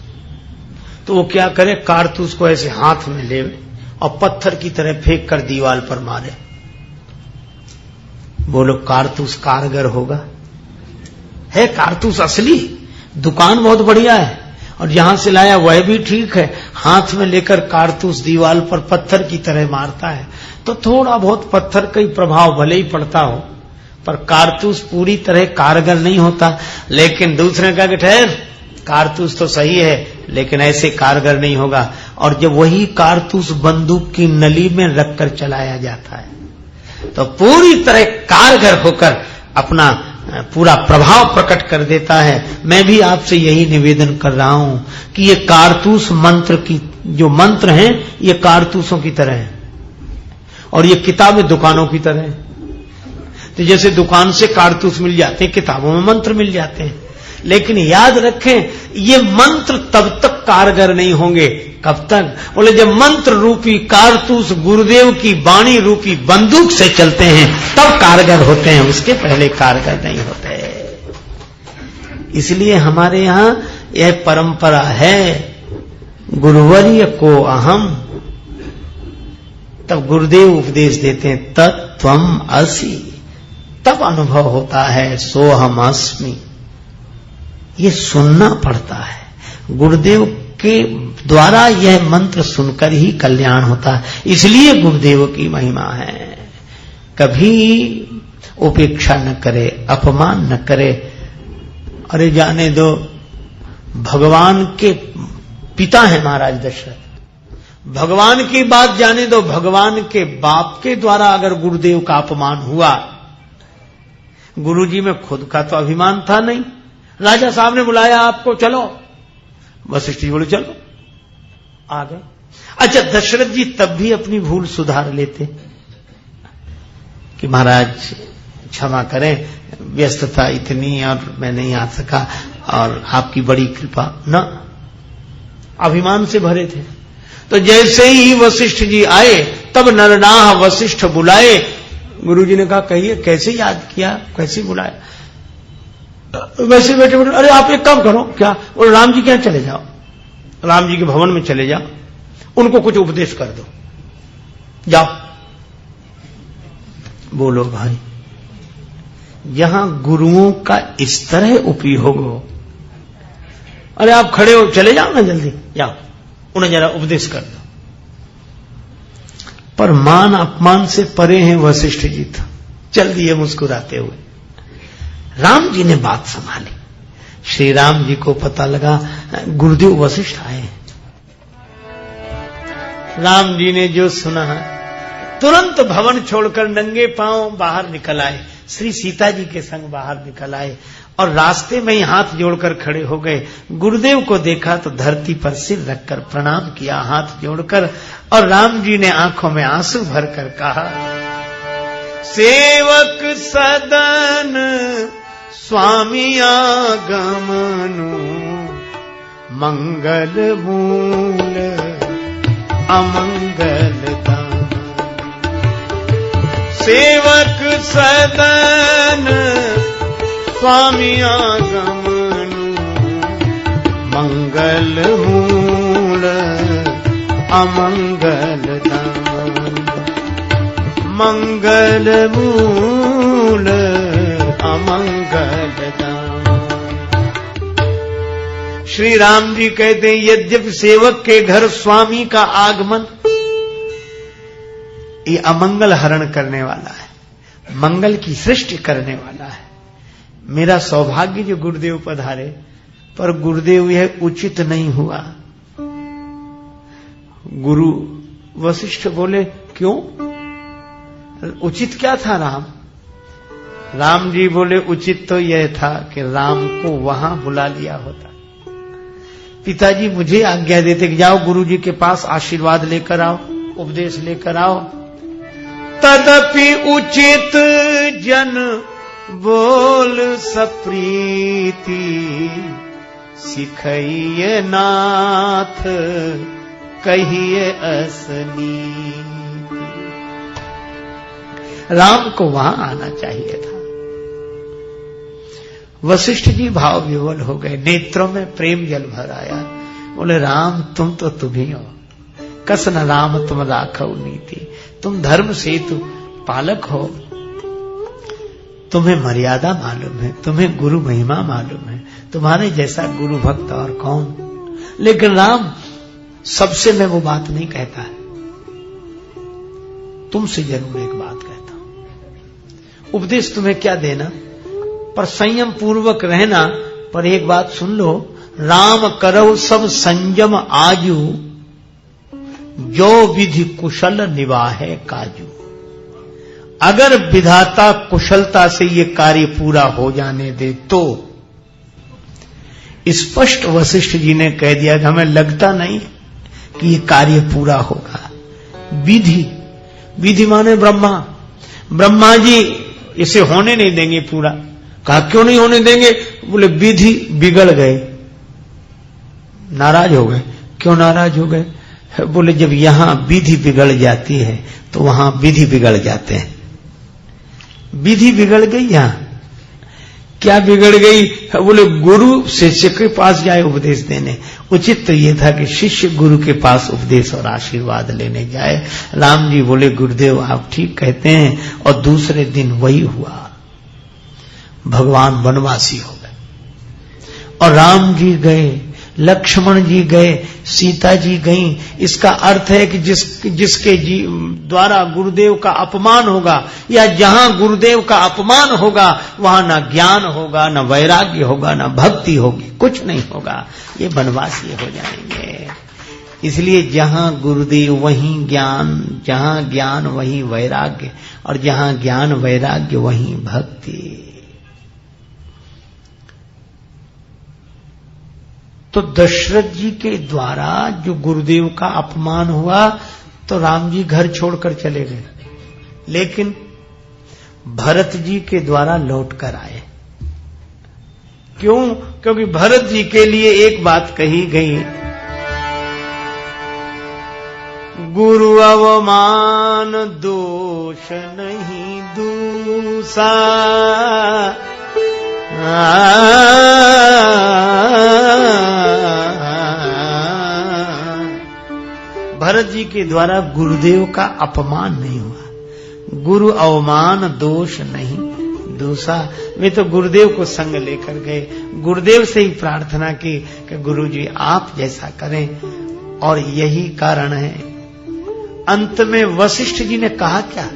तो वो क्या करे, कारतूस को ऐसे हाथ में ले और पत्थर की तरह फेंक कर दीवार पर मारे। बोलो कारतूस कारगर होगा? है कारतूस असली, दुकान बहुत बढ़िया है, और जहां से लाया वह भी ठीक है, हाथ में लेकर कारतूस दीवार पर पत्थर की तरह मारता है, तो थोड़ा बहुत पत्थर का ही प्रभाव भले ही पड़ता हो, पर कारतूस पूरी तरह कारगर नहीं होता। लेकिन दूसरे का ठहर, कारतूस तो सही है लेकिन ऐसे कारगर नहीं होगा। और जब वही कारतूस बंदूक की नली में रखकर चलाया जाता है तो पूरी तरह कारगर होकर अपना पूरा प्रभाव प्रकट कर देता है। मैं भी आपसे यही निवेदन कर रहा हूं कि ये कारतूस मंत्र की जो मंत्र हैं ये कारतूसों की तरह हैं, और ये किताबें दुकानों की तरह हैं। तो जैसे दुकान से कारतूस मिल जाते हैं, किताबों में मंत्र मिल जाते हैं, लेकिन याद रखें ये मंत्र तब तक कारगर नहीं होंगे। कब तक? बोले जब मंत्र रूपी कारतूस गुरुदेव की वाणी रूपी बंदूक से चलते हैं तब कारगर होते हैं, उसके पहले कारगर नहीं होते। इसलिए हमारे यहां यह परंपरा है, गुरुवर्य को अहम, तब गुरुदेव उपदेश देते हैं तत्त्वम असि, तब अनुभव होता है सोहम अस्मि। ये सुनना पड़ता है, गुरुदेव के द्वारा यह मंत्र सुनकर ही कल्याण होता है। इसलिए गुरुदेव की महिमा है, कभी उपेक्षा न करे, अपमान न करे। अरे जाने दो, भगवान के पिता है महाराज दशरथ, भगवान की बात जाने दो, भगवान के बाप के द्वारा अगर गुरुदेव का अपमान हुआ, गुरुजी में खुद का तो अभिमान था नहीं। राजा साहब ने बुलाया आपको, चलो, वशिष्ठ जी बोले चलो, आ गए। अच्छा दशरथ जी तब भी अपनी भूल सुधार लेते कि महाराज क्षमा करें, व्यस्तता इतनी और मैं नहीं आ सका, और आपकी बड़ी कृपा, न अभिमान से भरे थे। तो जैसे ही वशिष्ठ जी आए तब नरनाह वशिष्ठ बुलाए। गुरुजी ने कहा कहिए कैसे याद किया, कैसे बुलाया? वैसे बैठे बैठे, अरे आप एक काम करो, क्या? और राम जी के यहां चले जाओ, राम जी के भवन में चले जाओ, उनको कुछ उपदेश कर दो, जाओ। बोलो भाई, यहां गुरुओं का इस तरह उपयोग हो। अरे आप खड़े हो, चले जाओ ना, जल्दी जाओ, उन्हें जरा उपदेश कर दो। पर मान अपमान से परे हैं वशिष्ठ जी, तो चल दिए मुस्कुराते हुए। राम जी ने बात संभाली। श्री राम जी को पता लगा गुरुदेव वशिष्ठ आए। राम जी ने जो सुना तुरंत भवन छोड़कर नंगे पांव बाहर निकल आए, श्री सीता जी के संग बाहर निकल आए और रास्ते में ही हाथ जोड़कर खड़े हो गए। गुरुदेव को देखा तो धरती पर सिर रखकर प्रणाम किया हाथ जोड़कर, और राम जी ने आंखों में आंसू भरकर कहा, सेवक सदन स्वामी आगमनु मंगल मूल अमंगल दाम। सेवक सदन स्वामी आगमनु मंगल मूल अमंगल दान, मंगल मूल अमंगल दान। श्री राम जी कहते हैं, यद्यपि सेवक के घर स्वामी का आगमन ये अमंगल हरण करने वाला है, मंगल की सृष्टि करने वाला है। मेरा सौभाग्य जो गुरुदेव पधारे, पर गुरुदेव यह उचित नहीं हुआ। गुरु वशिष्ठ बोले, क्यों? उचित क्या था राम? राम जी बोले, उचित तो यह था कि राम को वहां बुला लिया होता। पिताजी मुझे आज्ञा देते कि जाओ गुरु जी के पास आशीर्वाद लेकर आओ, उपदेश लेकर आओ। तदपि उचित जन बोल सप्रीति, सिखइये नाथ कहिए असनी। राम को वहां आना चाहिए था। वशिष्ठ जी भाव विवल हो गए, नेत्रों में प्रेम जल भर आया। बोले, राम तुम तो तुम ही हो, कसन राम तुम राखो नीति, तुम धर्म सेतु पालक हो, तुम्हें मर्यादा मालूम है, तुम्हें गुरु महिमा मालूम है, तुम्हारे जैसा गुरु भक्त और कौन। लेकिन राम सबसे मैं वो बात नहीं कहता है, तुमसे जरूर एक बात कहता हूं। उपदेश तुम्हें क्या देना, पर संयम पूर्वक रहना। पर एक बात सुन लो, राम करो सब संयम आजू, जो विधि कुशल निवाहे काजू। अगर विधाता कुशलता से ये कार्य पूरा हो जाने दे तो। स्पष्ट वशिष्ठ जी ने कह दिया कि हमें लगता नहीं कि ये कार्य पूरा होगा। विधि, विधि माने ब्रह्मा, ब्रह्मा जी इसे होने नहीं देंगे पूरा। कहा क्यों नहीं होने देंगे? बोले विधि बिगड़ गए, नाराज हो गए। क्यों नाराज हो गए? बोले जब यहां विधि बिगड़ जाती है तो वहां विधि बिगड़ जाते हैं। विधि बिगड़ गई यहां, क्या बिगड़ गई? बोले गुरु शिष्य के पास जाए उपदेश देने। उचित तो ये था कि शिष्य गुरु के पास उपदेश और आशीर्वाद लेने जाए। राम जी बोले, गुरुदेव आप ठीक कहते हैं। और दूसरे दिन वही हुआ, भगवान वनवासी हो गए और राम जी गए, लक्ष्मण जी गए, सीता जी गईं। इसका अर्थ है कि जिसके द्वारा गुरुदेव का अपमान होगा, या जहां गुरुदेव का अपमान होगा वहां ना ज्ञान होगा, ना वैराग्य होगा, ना भक्ति होगी, कुछ नहीं होगा। ये वनवासी हो जाएंगे। इसलिए जहां गुरुदेव वहीं ज्ञान, जहां ज्ञान वहीं वैराग्य, और जहां ज्ञान वैराग्य वहीं भक्ति। तो दशरथ जी के द्वारा जो गुरुदेव का अपमान हुआ तो राम जी घर छोड़कर चले गए, लेकिन भरत जी के द्वारा लौट कर आए। क्यों? क्योंकि भरत जी के लिए एक बात कही गई, गुरु अवमान दोष नहीं दूसा। भरत जी के द्वारा गुरुदेव का अपमान नहीं हुआ। गुरु अवमान दोष नहीं दूसरा। वे तो गुरुदेव को संग लेकर गए, गुरुदेव से ही प्रार्थना की कि गुरु जी आप जैसा करें। और यही कारण है अंत में वशिष्ठ जी ने कहा क्या?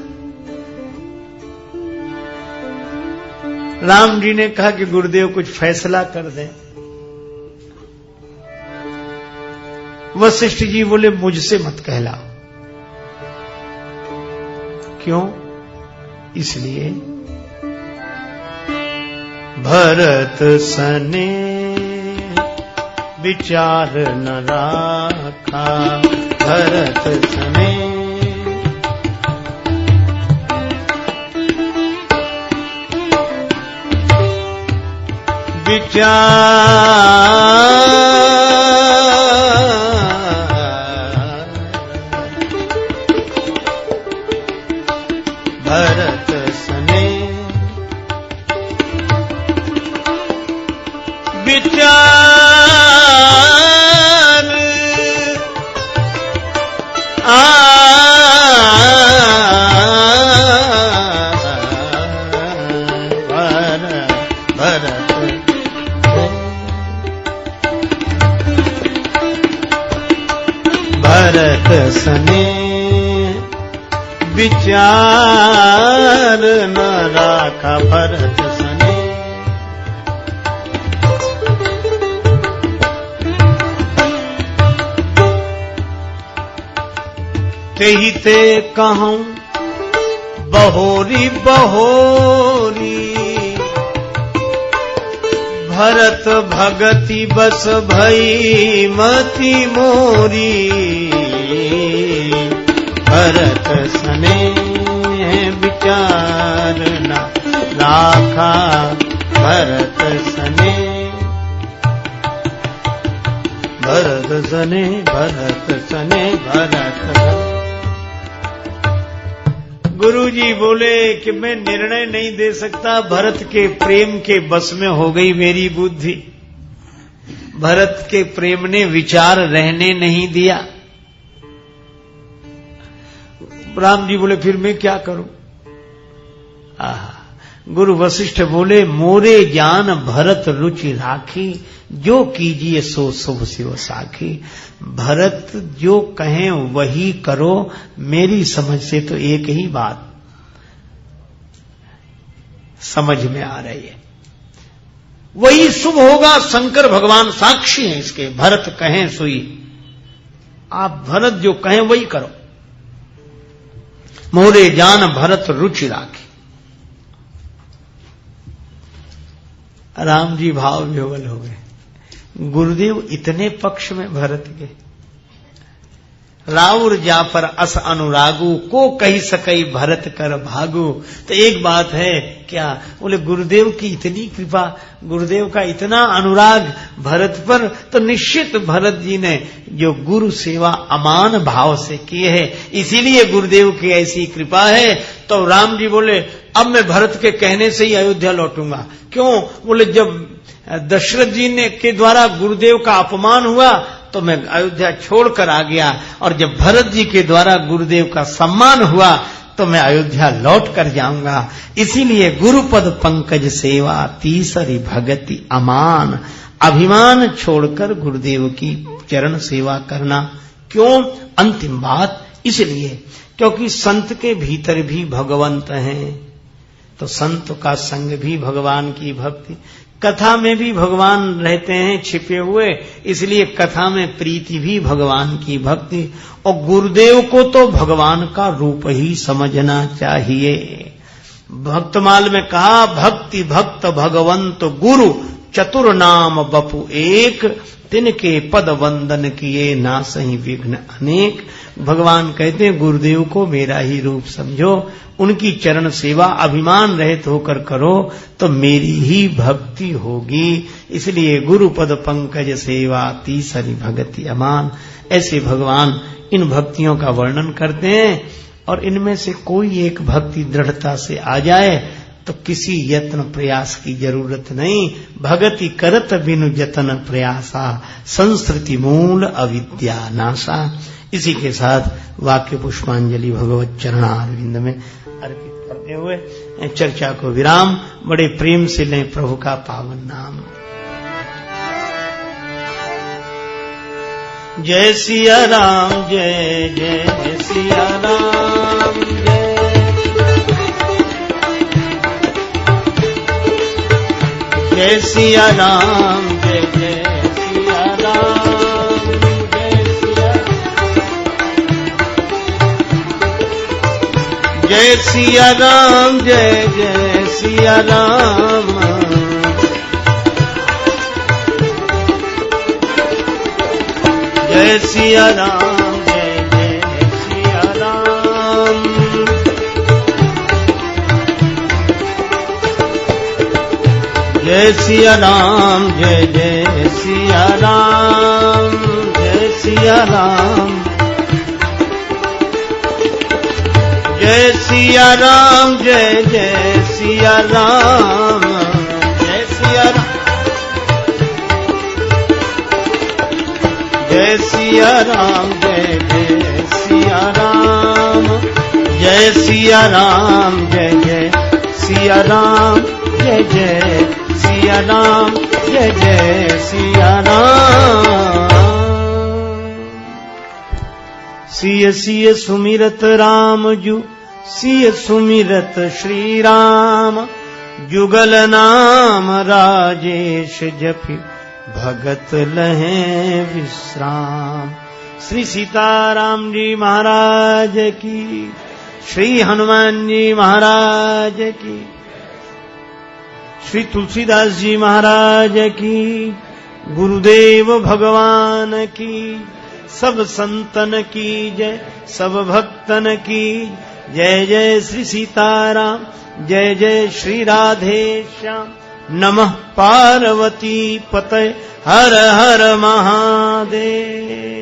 राम जी ने कहा कि गुरुदेव कुछ फैसला कर दें। वशिष्ठ जी बोले मुझसे मत कहलाओ। क्यों? इसलिए भरत सने विचार न राखा, भरत सने विचार भरत सने विचार सने विचार न राखा भरत सने। तेहि ते कहूं बहोरी बहोरी, भरत भगति बस भई मति मोरी। भरत सने विचार न राखा भरत सने। भरत सने भरत सने भरत सने। गुरुजी बोले कि मैं निर्णय नहीं दे सकता, भरत के प्रेम के बस में हो गई मेरी बुद्धि। भरत के प्रेम ने विचार रहने नहीं दिया। राम जी बोले फिर मैं क्या करूं? गुरु वशिष्ठ बोले मोरे ज्ञान भरत रुचि राखी, जो कीजिए सो शुभ शिव साखी। भरत जो कहें वही करो, मेरी समझ से तो एक ही बात समझ में आ रही है, वही शुभ होगा। शंकर भगवान साक्षी हैं इसके। भरत कहें सोई, आप भरत जो कहें वही करो। मोरे जान भरत रुचि राखी। राम जी भाव विह्वल हो गए। गुरुदेव इतने पक्ष में भरत के, राउर जा पर अस अनुरागु, को कही सकई भरत कर भागु। तो एक बात है क्या, बोले गुरुदेव की इतनी कृपा, गुरुदेव का इतना अनुराग भरत पर, तो निश्चित भरत जी ने जो गुरु सेवा अमान भाव से किए है, इसीलिए गुरुदेव की ऐसी कृपा है। तो राम जी बोले अब मैं भरत के कहने से ही अयोध्या लौटूंगा। क्यों? बोले जब दशरथ जी ने के द्वारा गुरुदेव का अपमान हुआ तो मैं अयोध्या छोड़कर आ गया, और जब भरत जी के द्वारा गुरुदेव का सम्मान हुआ तो मैं अयोध्या लौट कर जाऊंगा। इसीलिए गुरुपद पंकज सेवा तीसरी भगति अमान। अभिमान छोड़कर गुरुदेव की चरण सेवा करना। क्यों? अंतिम बात इसलिए क्योंकि संत के भीतर भी भगवंत हैं, तो संत का संग भी भगवान की भक्ति। कथा में भी भगवान रहते हैं छिपे हुए, इसलिए कथा में प्रीति भी भगवान की भक्ति। और गुरुदेव को तो भगवान का रूप ही समझना चाहिए। भक्तमाल में कहा भक्ति भक्त भगवंत गुरु, चतुर नाम बपु एक, तिनके पद वंदन किए ना सही विघ्न अनेक। भगवान कहते हैं गुरुदेव को मेरा ही रूप समझो, उनकी चरण सेवा अभिमान रहित होकर करो तो मेरी ही भक्ति होगी। इसलिए गुरु पद पंकज सेवा तीसरी भगति अमान। ऐसे भगवान इन भक्तियों का वर्णन करते हैं, और इनमें से कोई एक भक्ति दृढ़ता से आ जाए तो किसी यत्न प्रयास की जरूरत नहीं। भगति करत बिनु जतन प्रयासा, संस्कृति मूल अविद्या नाशा। इसी के साथ वाक्य पुष्पांजलि भगवत चरणारविंद में अर्पित करते हुए चर्चा को विराम। बड़े प्रेम से लें प्रभु का पावन नाम। जय सिया राम जय जय सिया राम जय सिया राम जय जय सिया राम जय सिया राम जय जय सिया राम जय सिया राम जय जय सिया राम जय सिया राम जय जय सिया राम जय सिया राम जय सिया राम जय जय सिया राम जय सिया राम जय सिया राम जय जय सिया राम जय सिया राम जय जय सिया राम जय जय सिया राम जय जय सिया राम। सिय सिय सुमिरत राम जू सिय सुमिरत श्री राम जुगल नाम राजेश जपि भगत लहे विश्राम। श्री सीताराम जी महाराज की, श्री हनुमान जी महाराज की, श्री तुलसीदास जी महाराज की, गुरुदेव भगवान की, सब संतन की जय, सब भक्तन की जय। जय श्री सीताराम, जय जय श्री राधे श्याम। नमः पार्वती पतये, हर हर महादेव।